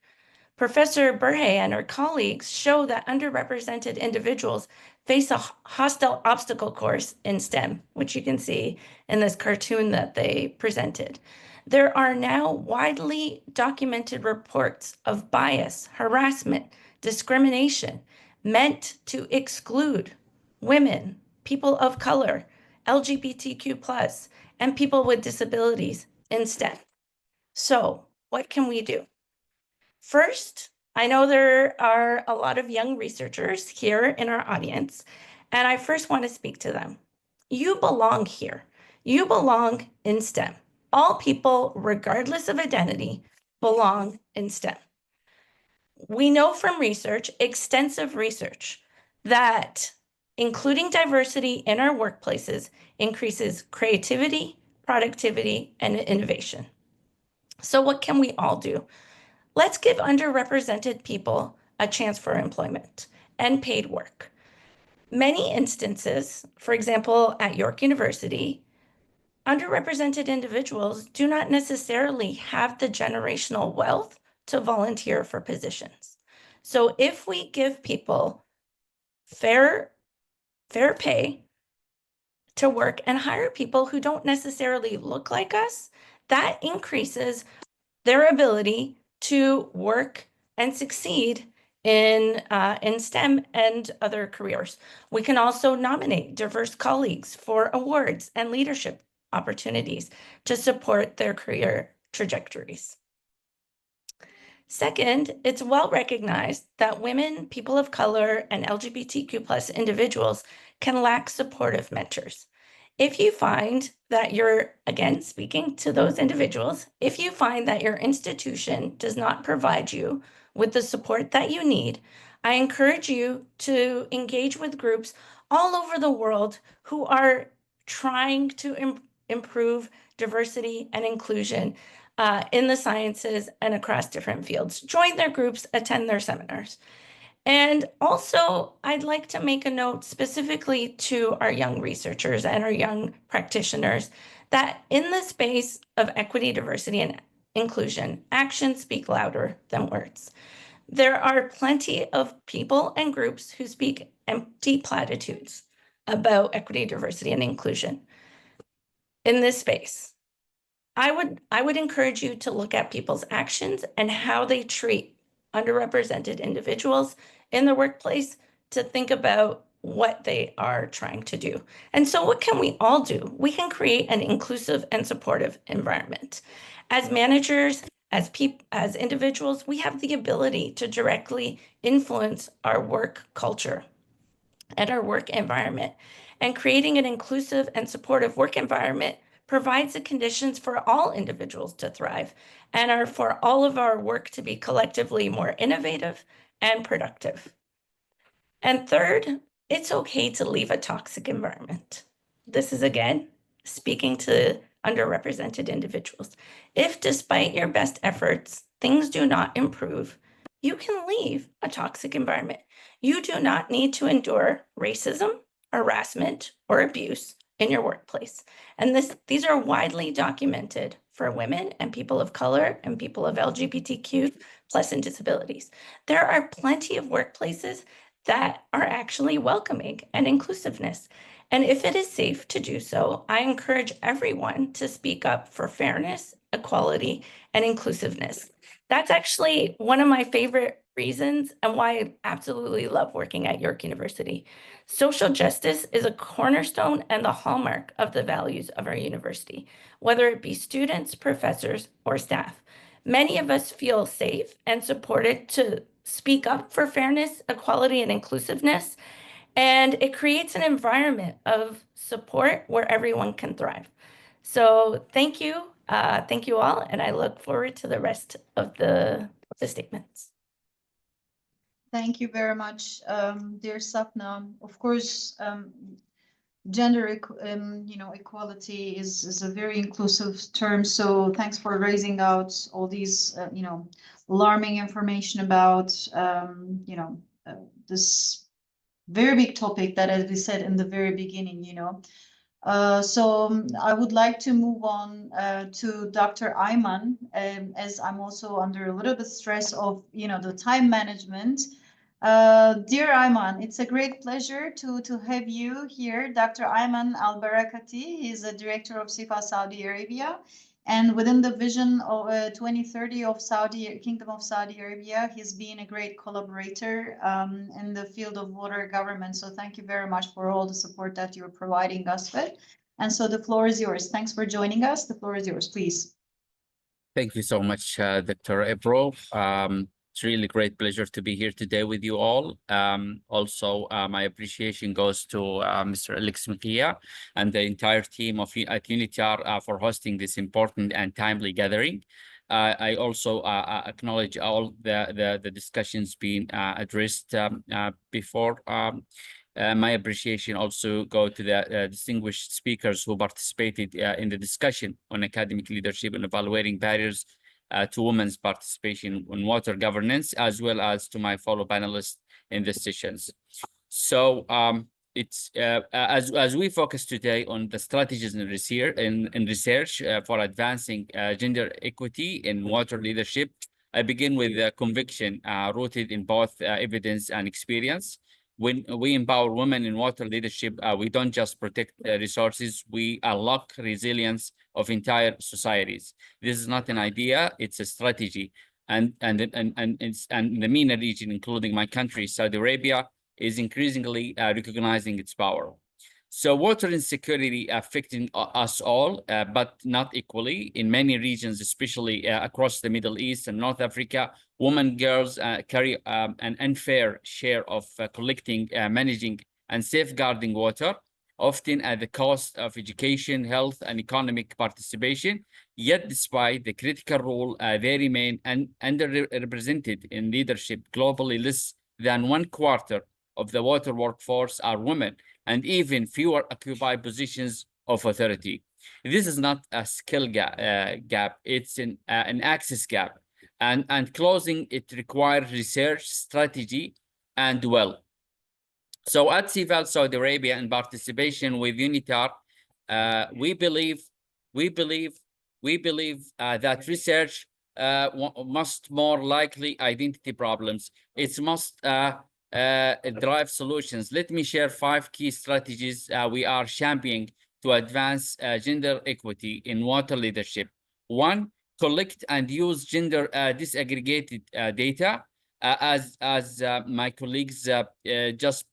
Professor Berhe and her colleagues show that underrepresented individuals face a hostile obstacle course in STEM, which you can see in this cartoon that they presented. There are now widely documented reports of bias, harassment, discrimination meant to exclude women, people of color, LGBTQ+, and people with disabilities in STEM. So what can we do? First, I know there are a lot of young researchers here in our audience, and I first want to speak to them. You belong here. You belong in STEM. All people, regardless of identity, belong in STEM. We know from research, extensive research, that including diversity in our workplaces increases creativity, productivity, and innovation. So what can we all do? Let's give underrepresented people a chance for employment and paid work. Many instances, for example, at York University, underrepresented individuals do not necessarily have the generational wealth to volunteer for positions. So if we give people fair pay to work and hire people who don't necessarily look like us, that increases their ability to work and succeed in STEM and other careers. We can also nominate diverse colleagues for awards and leadership opportunities to support their career trajectories. Second, it's well recognized that women, people of color, and LGBTQ+ individuals can lack supportive mentors. If you find that you're, again, speaking to those individuals, if you find that your institution does not provide you with the support that you need, I encourage you to engage with groups all over the world who are trying to improve diversity and inclusion in the sciences and across different fields. Join their groups, attend their seminars. And also, I'd like to make a note specifically to our young researchers and our young practitioners that in the space of equity, diversity, and inclusion, actions speak louder than words. There are plenty of people and groups who speak empty platitudes about equity, diversity, and inclusion in this space. I would encourage you to look at people's actions and how they treat underrepresented individuals in the workplace to think about what they are trying to do. And so what can we all do? We can create an inclusive and supportive environment. As managers, as individuals, we have the ability to directly influence our work culture and our work environment. And creating an inclusive and supportive work environment provides the conditions for all individuals to thrive and for all of our work to be collectively more innovative and productive. And third, it's okay to leave a toxic environment. This is, again, speaking to underrepresented individuals. If despite your best efforts, things do not improve, you can leave a toxic environment. You do not need to endure racism, harassment, or abuse in your workplace. And these are widely documented for women and people of color and people of LGBTQ plus and disabilities. There are plenty of workplaces that are actually welcoming and inclusiveness. And if it is safe to do so, I encourage everyone to speak up for fairness, equality, and inclusiveness. That's actually one of my favorite reasons and why I absolutely love working at York University. Social justice is a cornerstone and the hallmark of the values of our university, whether it be students, professors, or staff. Many of us feel safe and supported to speak up for fairness, equality, and inclusiveness, and it creates an environment of support where everyone can thrive. So thank you all, and I look forward to the rest of the statements. Thank you very much, dear Sapna. Of course, gender equality is a very inclusive term. So thanks for raising out all these alarming information about this very big topic that, as we said in the very beginning, so I would like to move on to Dr. Ayman, as I'm also under a little bit stress of the time management. Dear Ayman, it's a great pleasure to have you here. Dr. Ayman Al-Barakati is the director of SIFA Saudi Arabia, and within the vision of 2030 of Kingdom of Saudi Arabia, he's been a great collaborator in the field of water government. So thank you very much for all the support that you're providing us with. And so the floor is yours. Thanks for joining us. The floor is yours, please. Thank you so much, Dr. Ebro. It's really great pleasure to be here today with you all. Also, my appreciation goes to Mr. Alex Mkia and the entire team at UNITAR for hosting this important and timely gathering. I also acknowledge all the discussions being addressed before. My appreciation also go to the distinguished speakers who participated in the discussion on academic leadership and evaluating barriers to women's participation in water governance, as well as to my fellow panelists in the sessions. So it's as we focus today on the strategies in research for advancing gender equity in water leadership, I begin with a conviction rooted in both evidence and experience. When we empower women in water leadership, we don't just protect resources, we unlock resilience of entire societies. This is not an idea, it's a strategy. And the MENA region, including my country, Saudi Arabia, is increasingly recognizing its power. So water insecurity affecting us all, but not equally. In many regions, especially across the Middle East and North Africa, women, girls carry an unfair share of collecting, managing, and safeguarding water, often at the cost of education, health, and economic participation. Yet, despite the critical role, they remain underrepresented in leadership globally. Less than 1/4 of the water workforce are women, and even fewer occupy positions of authority. This is not a skill gap, it's an access gap. And closing it requires research, strategy, and will. So at CIVAL Saudi Arabia, in participation with UNITAR, we believe that research must more likely identity problems. It must drive solutions. Let me share 5 key strategies we are championing to advance gender equity in water leadership. 1, collect and use gender disaggregated data. As my colleagues just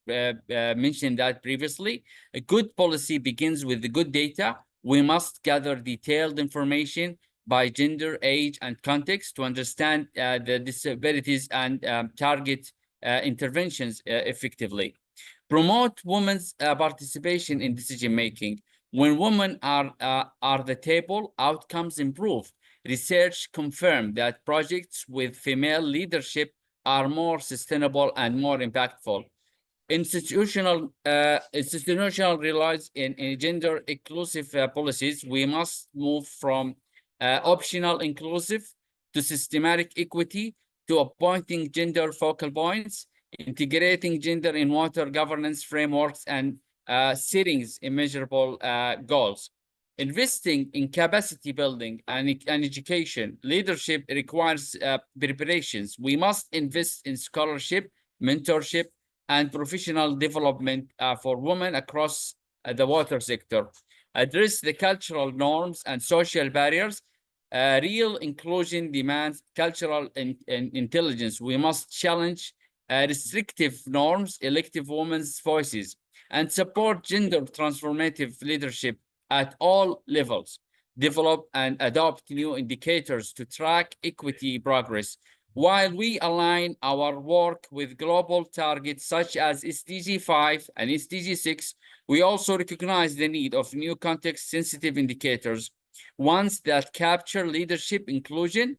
mentioned that previously, a good policy begins with the good data. We must gather detailed information by gender, age, and context to understand the disabilities and target interventions effectively. Promote women's participation in decision-making. When women are the table, outcomes improve. Research confirmed that projects with female leadership are more sustainable and more impactful. Institutional relies in gender inclusive policies. We must move from optional inclusive to systematic equity, to appointing gender focal points, integrating gender in water governance frameworks, and settings immeasurable goals. Investing in capacity building and education. Leadership requires preparations. We must invest in scholarship, mentorship, and professional development for women across the water sector. Address the cultural norms and social barriers. Real inclusion demands cultural intelligence. We must challenge restrictive norms, elective women's voices, and support gender transformative leadership at all levels. Develop and adopt new indicators to track equity progress. While we align our work with global targets such as SDG 5 and SDG 6, we also recognize the need of new context-sensitive indicators, ones that capture leadership inclusion,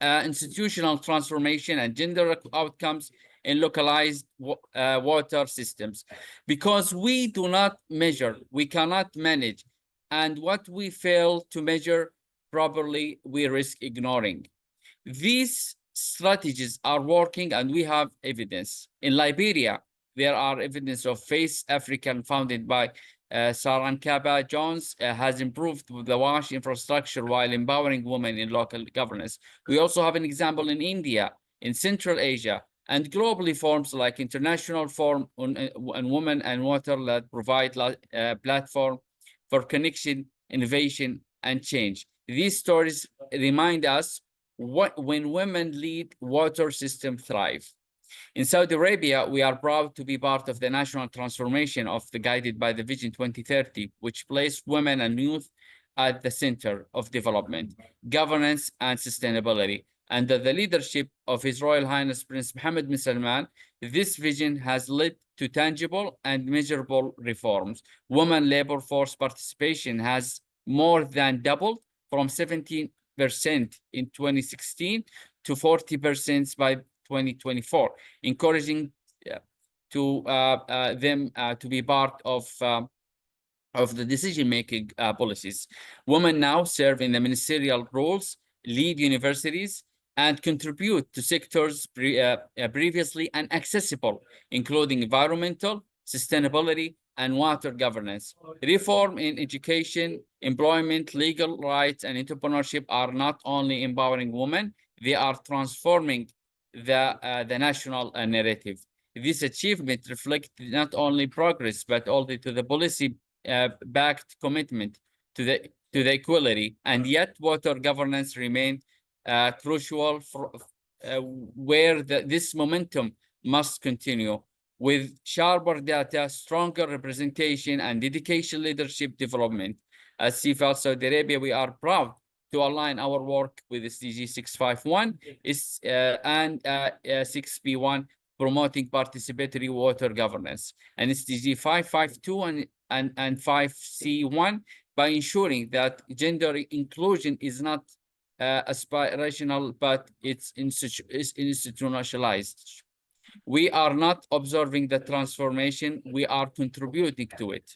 institutional transformation, and gender outcomes in localized water systems. Because we do not measure, we cannot manage, and what we fail to measure properly, we risk ignoring. These strategies are working, and we have evidence. In Liberia, there are evidence of FACE African, founded by Sarankaba Jones, has improved the wash infrastructure while empowering women in local governance. We also have an example in India, in Central Asia, and globally forms like International Forum on Women and Water that provide a platform for connection, innovation, and change. These stories remind us when women lead, water systems thrive. In Saudi Arabia, we are proud to be part of the national transformation guided by the Vision 2030, which placed women and youth at the center of development, governance, and sustainability. Under the leadership of His Royal Highness Prince Mohammed bin Salman, this vision has led to tangible and measurable reforms. Women labor force participation has more than doubled from 17% in 2016 to 40% by 2024, encouraging them to be part of the decision-making policies. Women now serve in the ministerial roles, lead universities, and contribute to sectors previously inaccessible, including environmental, sustainability, and water governance. Reform in education, employment, legal rights, and entrepreneurship are not only empowering women, they are transforming the national narrative. This achievement reflects not only progress, but also to the policy-backed commitment to the equality. And yet, water governance remains crucial for where this momentum must continue. With sharper data, stronger representation, and dedication leadership development. As CFAL Saudi Arabia, we are proud to align our work with SDG 651 and 6B1, promoting participatory water governance, and SDG 552 and 5C1 by ensuring that gender inclusion is not aspirational, but it's institutionalized. We are not observing the transformation, we are contributing to it.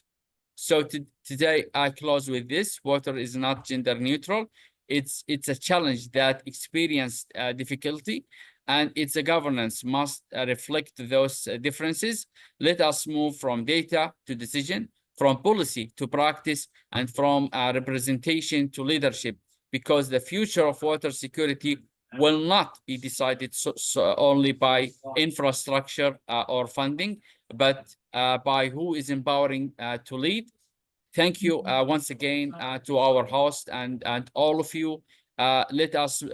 So today I close with this: water is not gender neutral. It's a challenge that experienced difficulty, and its governance must reflect those differences. Let us move from data to decision, from policy to practice, and from representation to leadership, because the future of water security will not be decided only by infrastructure or funding, but by who is empowering to lead. Thank you once again to our host and all of you. Let us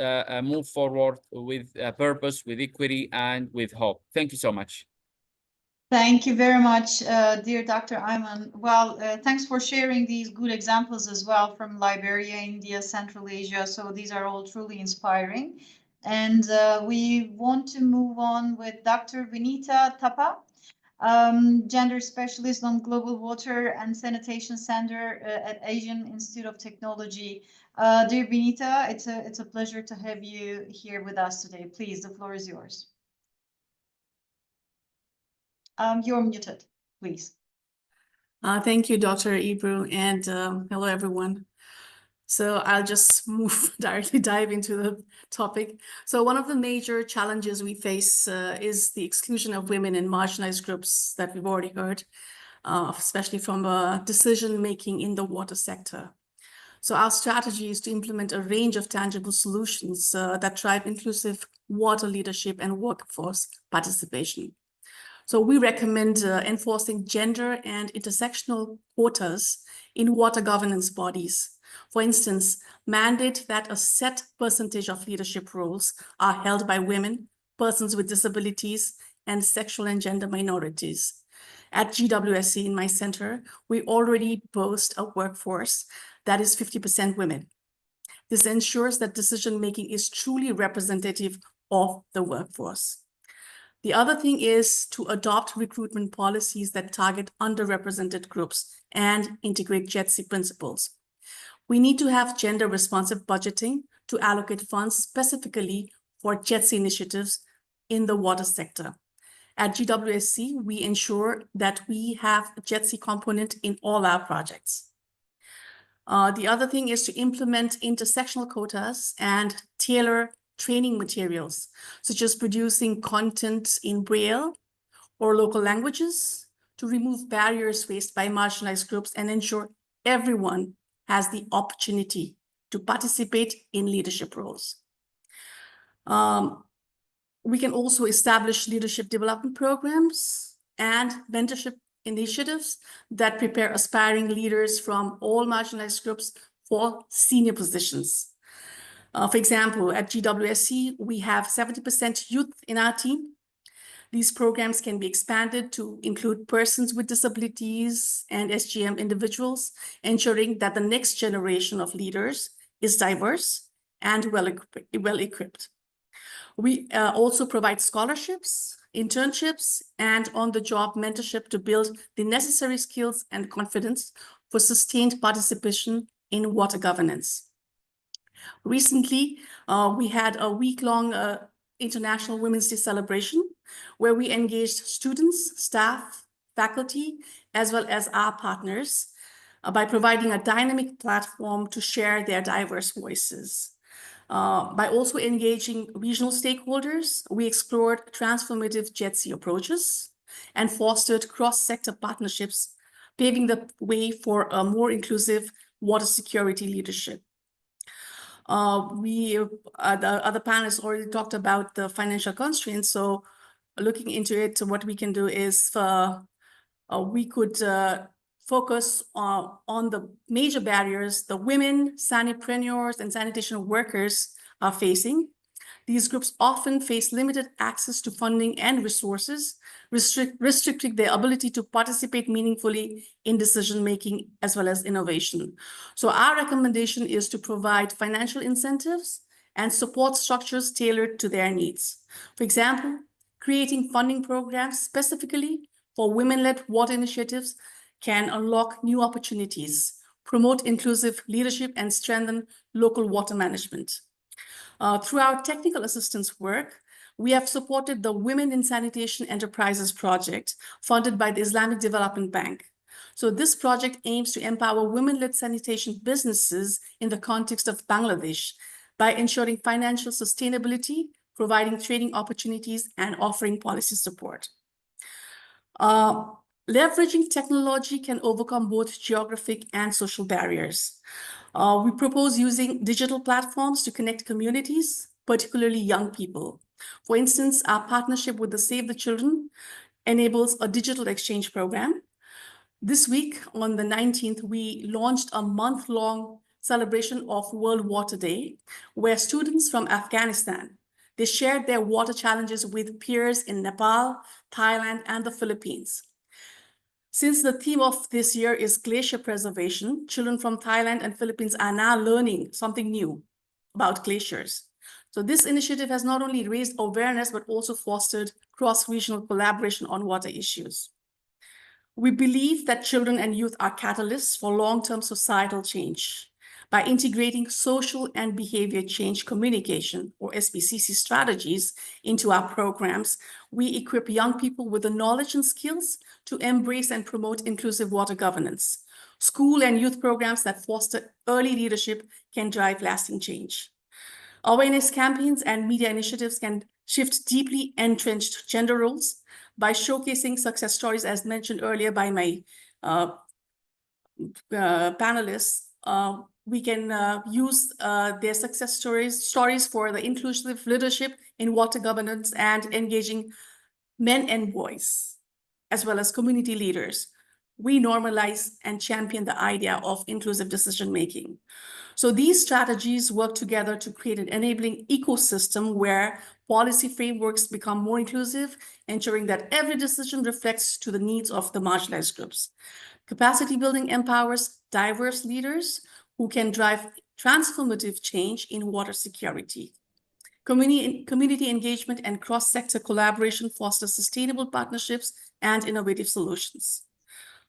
move forward with purpose, with equity, and with hope. Thank you so much. Thank you very much, dear Dr. Ayman. Well, thanks for sharing these good examples as well from Liberia, India, Central Asia. So these are all truly inspiring. And we want to move on with Dr. Vinita Thapa, gender specialist on Global Water and Sanitation Center at Asian Institute of Technology. Dear Vinita, it's a pleasure to have you here with us today. Please, the floor is yours. You're muted, please. Thank you, Dr. Ebru, and hello, everyone. So I'll just dive into the topic. So one of the major challenges we face is the exclusion of women and marginalized groups that we've already heard. especially from decision-making in the water sector. So our strategy is to implement a range of tangible solutions that drive inclusive water leadership and workforce participation. So we recommend enforcing gender and intersectional quotas in water governance bodies. For instance, mandate that a set percentage of leadership roles are held by women, persons with disabilities, and sexual and gender minorities. At GWSC in my center, we already boast a workforce that is 50% women. This ensures that decision-making is truly representative of the workforce. The other thing is to adopt recruitment policies that target underrepresented groups and integrate JETSI principles. We need to have gender-responsive budgeting to allocate funds specifically for JETSI initiatives in the water sector. At GWSC, we ensure that we have a JETSI component in all our projects. The other thing is to implement intersectional quotas and tailor training materials, such as producing content in Braille or local languages to remove barriers faced by marginalized groups and ensure everyone has the opportunity to participate in leadership roles. We can also establish leadership development programs and mentorship initiatives that prepare aspiring leaders from all marginalized groups for senior positions. For example, at GWSC, we have 70% youth in our team. These programs can be expanded to include persons with disabilities and SGM individuals, ensuring that the next generation of leaders is diverse and well-equipped. We also provide scholarships, internships, and on-the-job mentorship to build the necessary skills and confidence for sustained participation in water governance. Recently, we had a week-long International Women's Day celebration where we engaged students, staff, faculty, as well as our partners by providing a dynamic platform to share their diverse voices. By also engaging regional stakeholders, we explored transformative JETSI approaches and fostered cross-sector partnerships, paving the way for a more inclusive water security leadership. The other panelists already talked about the financial constraints. So looking into it, what we can do is we could focus on the major barriers the women, sanitarians, and sanitation workers are facing. These groups often face limited access to funding and resources, restricting their ability to participate meaningfully in decision-making as well as innovation. So our recommendation is to provide financial incentives and support structures tailored to their needs. For example, creating funding programs specifically for women-led water initiatives can unlock new opportunities, promote inclusive leadership, and strengthen local water management. Through our technical assistance work, we have supported the Women in Sanitation Enterprises project funded by the Islamic Development Bank. So this project aims to empower women-led sanitation businesses in the context of Bangladesh by ensuring financial sustainability, providing training opportunities, and offering policy support. Leveraging technology can overcome both geographic and social barriers. We propose using digital platforms to connect communities, particularly young people. For instance, our partnership with the Save the Children enables a digital exchange program. This week, on the 19th, we launched a month-long celebration of World Water Day, where students from Afghanistan, they shared their water challenges with peers in Nepal, Thailand, and the Philippines. Since the theme of this year is glacier preservation, children from Thailand and Philippines are now learning something new about glaciers. So this initiative has not only raised awareness, but also fostered cross-regional collaboration on water issues. We believe that children and youth are catalysts for long-term societal change. By integrating social and behavior change communication, or SBCC strategies, into our programs, we equip young people with the knowledge and skills to embrace and promote inclusive water governance. School and youth programs that foster early leadership can drive lasting change. Awareness campaigns and media initiatives can shift deeply entrenched gender roles by showcasing success stories, as mentioned earlier by my panelists. We can use their success stories for the inclusive leadership in water governance and engaging men and boys, as well as community leaders. We normalize and champion the idea of inclusive decision-making. So these strategies work together to create an enabling ecosystem where policy frameworks become more inclusive, ensuring that every decision reflects to the needs of the marginalized groups. Capacity building empowers diverse leaders who can drive transformative change in water security. Community engagement and cross-sector collaboration foster sustainable partnerships and innovative solutions.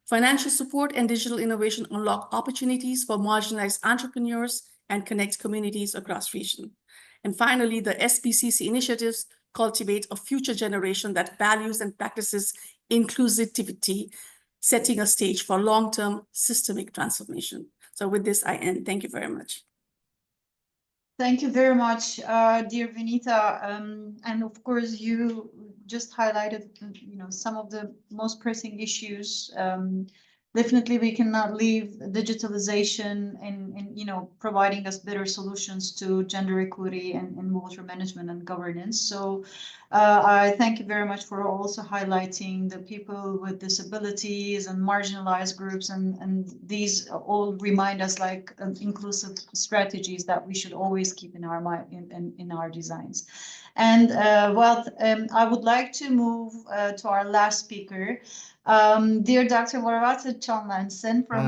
Financial support and digital innovation unlock opportunities for marginalized entrepreneurs and connect communities across region. And finally, the SPCC initiatives cultivate a future generation that values and practices inclusivity, setting a stage for long-term systemic transformation. So with this, I end. Thank you very much. Thank you very much, dear Vinita. And of course, you just highlighted, some of the most pressing issues. Definitely, we cannot leave digitalization and providing us better solutions to gender equity and water management and governance. So I thank you very much for also highlighting the people with disabilities and marginalized groups, and these all remind us like inclusive strategies that we should always keep in our mind in our designs. And I would like to move to our last speaker. Dear Dr. Varavata Chanlanson from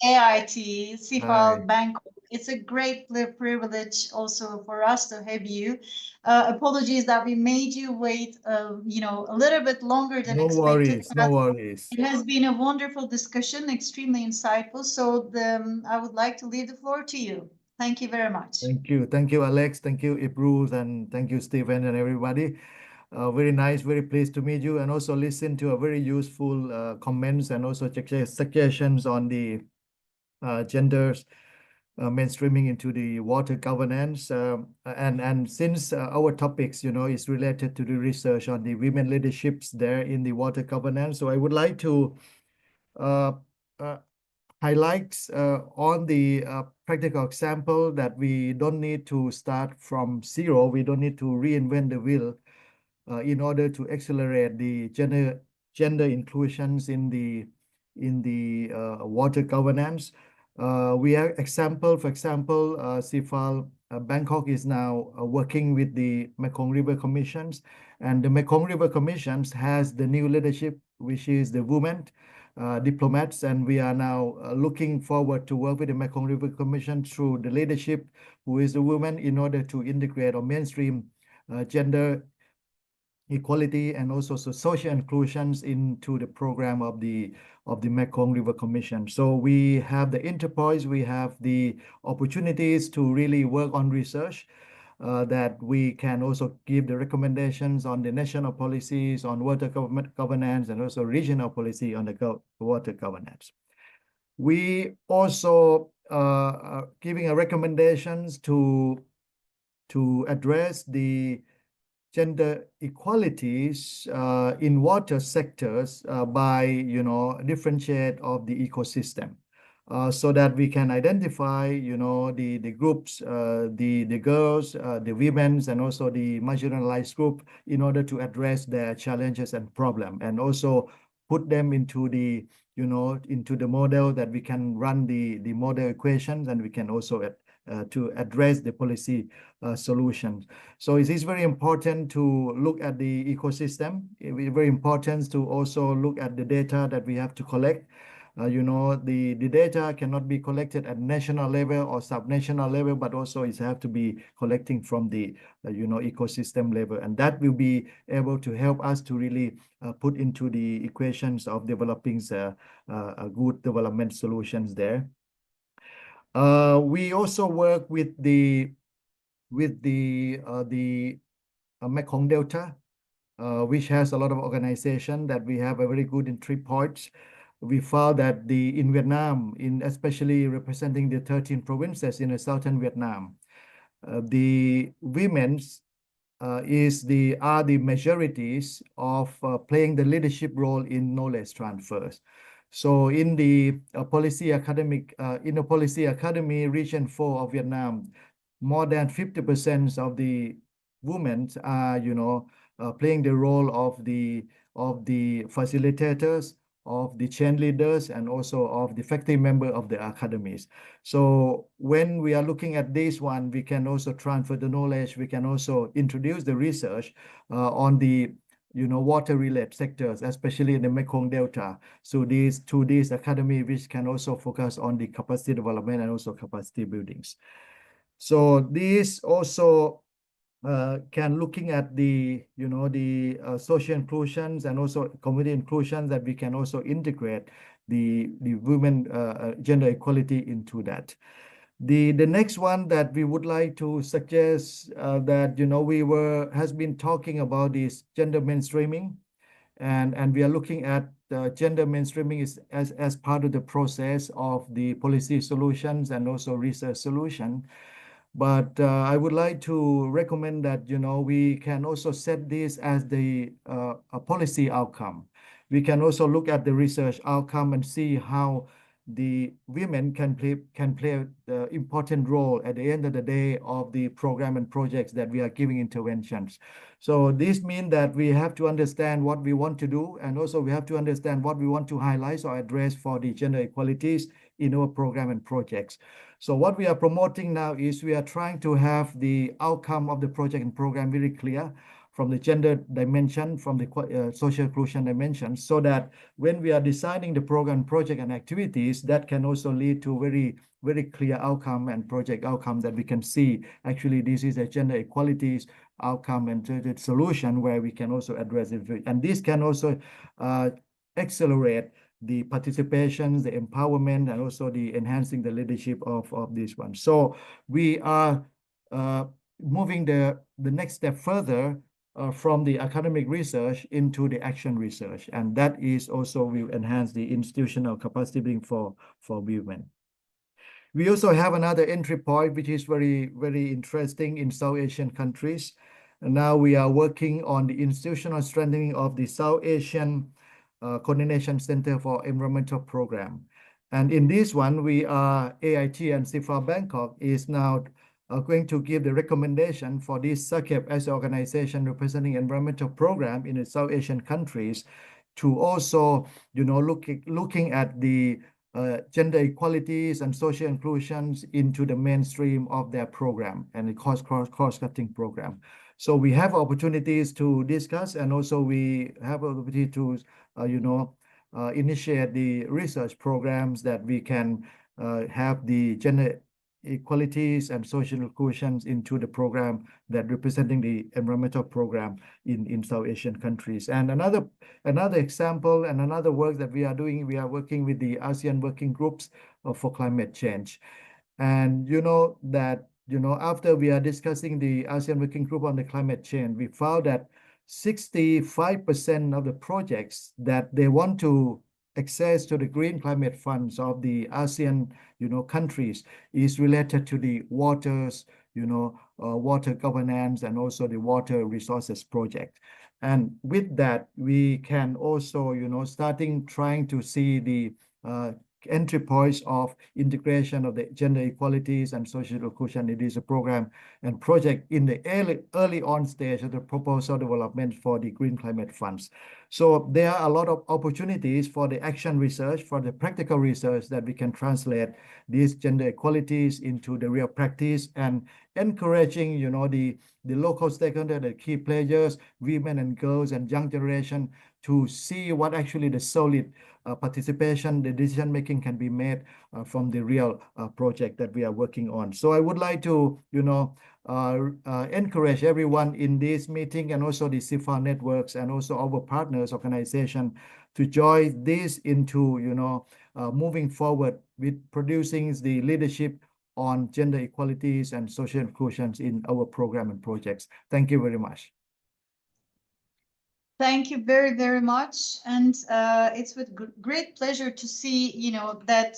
AIT, CFAL Bangkok. It's a great privilege also for us to have you. Apologies that we made you wait, a little bit longer than expected. No worries. It has been a wonderful discussion, extremely insightful. So I would like to leave the floor to you. Thank you very much. Thank you, Alex. Thank you, Bruce, and thank you, Stephen, and everybody. Very nice, very pleased to meet you, and also listen to a very useful comments and also suggestions on the genders mainstreaming into the water governance. And since our topics, is related to the research on the women leaderships there in the water governance, so I would like to highlight on the practical example that we don't need to start from zero. We don't need to reinvent the wheel in order to accelerate the gender inclusions in the water governance. We have example, for example, CFAL Bangkok is now working with the Mekong River Commissions, and the Mekong River Commissions has the new leadership, which is the women diplomats, and we are now looking forward to work with the Mekong River Commission through the leadership, who is the woman, in order to integrate or mainstream gender equality and also social inclusions into the program of the Mekong River Commission. So we have the interpoise, we have the opportunities to really work on research that we can also give the recommendations on the national policies on water governance and also regional policy on the water governance. We also giving recommendations to address the gender equalities in water sectors by differentiate of the ecosystem, so that we can identify the groups, the girls, the women's, and also the marginalized group, in order to address their challenges and problem, and also put them into the into the model that we can run the model equations, and we can also to address the policy solutions. So it is very important to look at the ecosystem. It is very important to also look at the data that we have to collect. The data cannot be collected at national level or subnational level, but also it have to be collecting from the ecosystem level, and that will be able to help us to really put into the equations of developing good development solutions there. We also work with the Mekong Delta, which has a lot of organization that we have a very good in 3 points. We found that in Vietnam, especially representing the 13 provinces in the southern Vietnam, the women's are the majorities of playing the leadership role in knowledge transfers. So in the Policy Academy Region 4 of Vietnam, more than 50% of the women are, playing the role of the facilitators, of the chain leaders, and also of the faculty member of the academies. So when we are looking at this one, we can also transfer the knowledge. We can also introduce the research on the water-related sectors, especially in the Mekong Delta. So these academy, which can also focus on the capacity development and also capacity buildings. So these also can looking at the social inclusions and also community inclusion, that we can also integrate the women gender equality into that. The next one that we would like to suggest that has been talking about is gender mainstreaming, and we are looking at gender mainstreaming is as part of the process of the policy solutions and also research solution. But I would like to recommend that we can also set this as a policy outcome. We can also look at the research outcome and see how the women can play the important role at the end of the day of the program and projects that we are giving interventions. So this means that we have to understand what we want to do, and also we have to understand what we want to highlight or address for the gender equalities in our program and projects. So what we are promoting now is we are trying to have the outcome of the project and program very clear from the gender dimension, from the social inclusion dimension, so that when we are designing the program, project, and activities, that can also lead to very, very clear outcome and project outcome that we can see. Actually, this is a gender equalities outcome and solution where we can also address it. And this can also accelerate the participation, the empowerment, and also the enhancing the leadership of this one. So we are moving the next step further from the academic research into the action research, and that is also will enhance the institutional capacity building for women. We also have another entry point which is very, very interesting in South Asian countries. And now we are working on the institutional strengthening of the South Asian Coordination Center for Environmental Program. And in this one, we are AIT and CIFA Bangkok is now going to give the recommendation for this SACEP as an organization representing environmental program in the South Asian countries to also, looking at the gender equalities and social inclusions into the mainstream of their program and the cross-cutting program. So we have opportunities to discuss, and also we have opportunity to, initiate the research programs that we can have the gender equalities and social inclusions into the program that representing the environmental program in South Asian countries. And another example and another work that we are doing, we are working with the ASEAN working groups for climate change. And after we are discussing the ASEAN working group on the climate change, we found that 65% of the projects that they want to access to the green climate funds of the ASEAN, countries is related to the waters, water governance, and also the water resources project. And with that, we can also, trying to see the entry points of integration of the gender equalities and social inclusion. It is a program and project in the early on stage of the proposal development for the green climate funds. So there are a lot of opportunities for the action research, for the practical research, that we can translate these gender equalities into the real practice, and encouraging, the local stakeholders, the key players, women and girls and young generation, to see what actually the solid participation, the decision making can be made from the real project that we are working on. So I would like to, encourage everyone in this meeting, and also the CIFA networks and also our partners organization, to join this into, moving forward with producing the leadership on gender equalities and social inclusions in our program and projects. Thank you very much. Thank you very, very much. And it's with great pleasure to see, that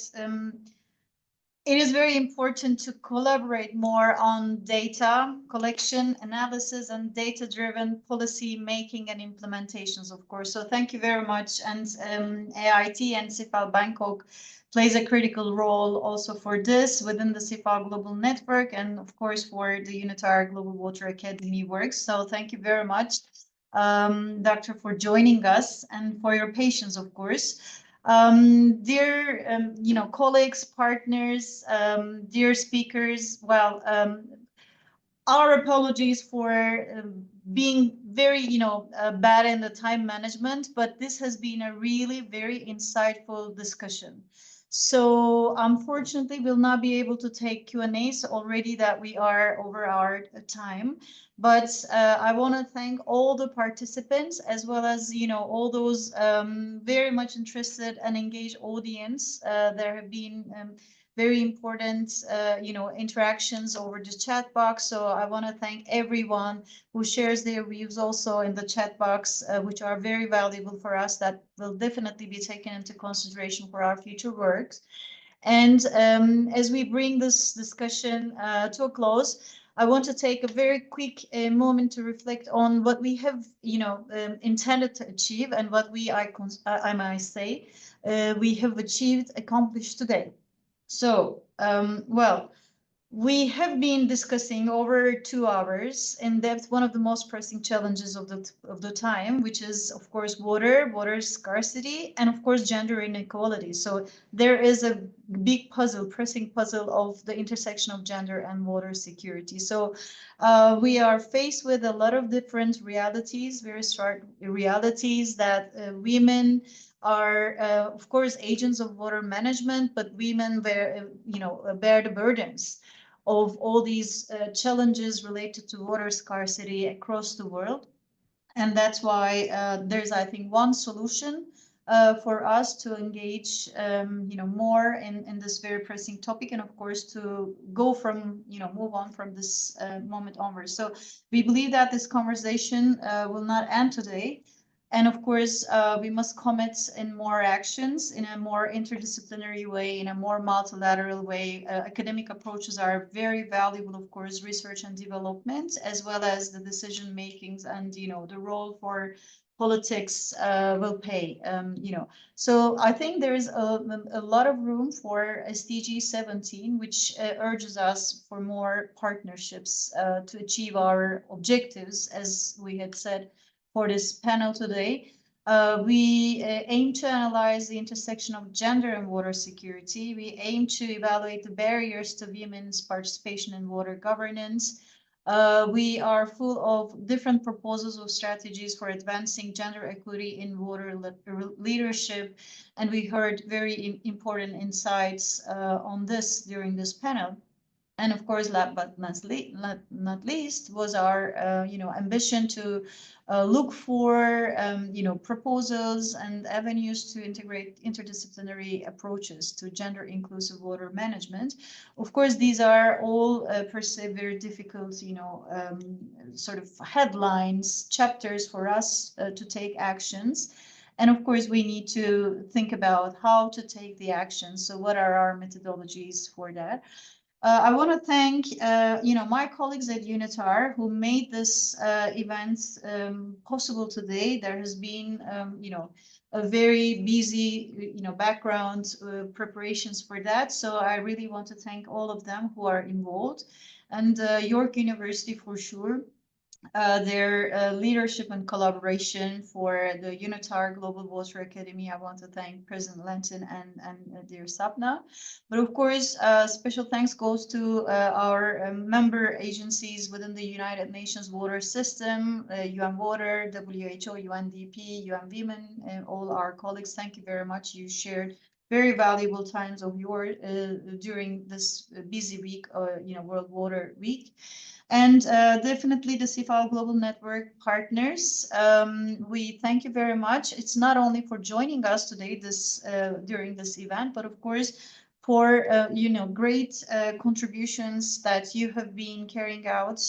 it is very important to collaborate more on data collection, analysis, and data-driven policy making and implementations, of course. So thank you very much. And AIT and CIFAL Bangkok plays a critical role also for this within the CIFAL Global Network, and of course for the UNITAR Global Water Academy works. So thank you very much, Doctor, for joining us and for your patience, of course. Dear, colleagues, partners, dear speakers, well, our apologies for being very, bad in the time management, but this has been a really very insightful discussion. So unfortunately, we'll not be able to take Q&As already that we are over our time. But I want to thank all the participants as well as, all those very much interested and engaged audience. There have been very important, interactions over the chat box. So I want to thank everyone who shares their views also in the chat box, which are very valuable for us, that will definitely be taken into consideration for our future works. And as we bring this discussion to a close, I want to take a very quick moment to reflect on what we have, intended to achieve and what I might say, we have accomplished today. So, well, we have been discussing over 2 hours in depth one of the most pressing challenges of the time, which is, of course, water scarcity, and of course, gender inequality. So there is a big pressing puzzle of the intersection of gender and water security. So we are faced with a lot of different realities, very stark realities that women are, of course, agents of water management, but women bear the burdens of all these challenges related to water scarcity across the world. And that's why there's, I think, one solution for us to engage, more in this very pressing topic, and of course to go from, move on from this moment onwards. So we believe that this conversation will not end today. And of course, we must commit in more actions in a more interdisciplinary way, in a more multilateral way. Academic approaches are very valuable, of course, research and development, as well as the decision makings and, the role for politics will pay, So I think there is a lot of room for SDG 17, which urges us for more partnerships to achieve our objectives, as we had said for this panel today. We aim to analyze the intersection of gender and water security. We aim to evaluate the barriers to women's participation in water governance. We are full of different proposals of strategies for advancing gender equity in water leadership. And we heard very important insights on this during this panel. And of course, last but not least, was our ambition to look for proposals and avenues to integrate interdisciplinary approaches to gender inclusive water management. Of course, these are all per se very difficult, sort of headlines, chapters for us to take actions. And of course, we need to think about how to take the actions. So what are our methodologies for that? I want to thank, my colleagues at UNITAR who made this event possible today. There has been, a very busy, background preparations for that. So I really want to thank all of them who are involved, and York University for sure. Their leadership and collaboration for the UNITAR Global Water Academy. I want to thank President Lenton and dear Sapna. But of course, special thanks goes to our member agencies within the United Nations Water System, UN Water, WHO, UNDP, UN Women, and all our colleagues. Thank you very much. You shared very valuable times of your during this busy week, World Water Week. And definitely the CIFAL Global Network partners. We thank you very much. It's not only for joining us today during this event, but of course for great contributions that you have been carrying out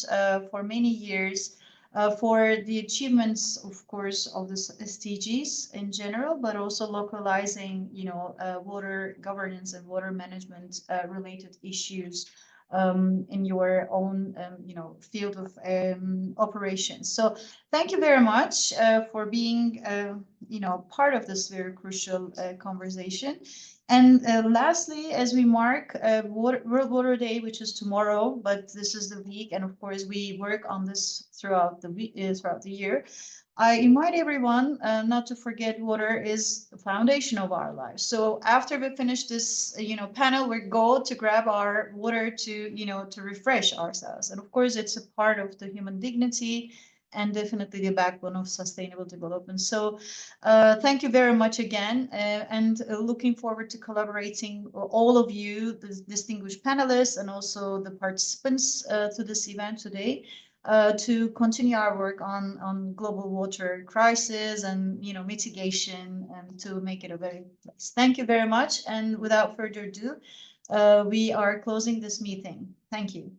for many years for the achievements, of course, of the SDGs in general, but also localizing, water governance and water management related issues in your own, field of operations. So thank you very much for being, part of this very crucial conversation. And lastly, as we mark World Water Day, which is tomorrow, but this is the week, and of course we work on this throughout the week, throughout the year. I invite everyone not to forget water is the foundation of our lives. So after we finish this, panel, we go to grab our water to refresh ourselves. And of course, it's a part of the human dignity and definitely the backbone of sustainable development. So thank you very much again, and looking forward to collaborating all of you, the distinguished panelists, and also the participants to this event today, to continue our work on global water crisis and mitigation, and to make it a better place. Thank you very much, and without further ado, we are closing this meeting. Thank you.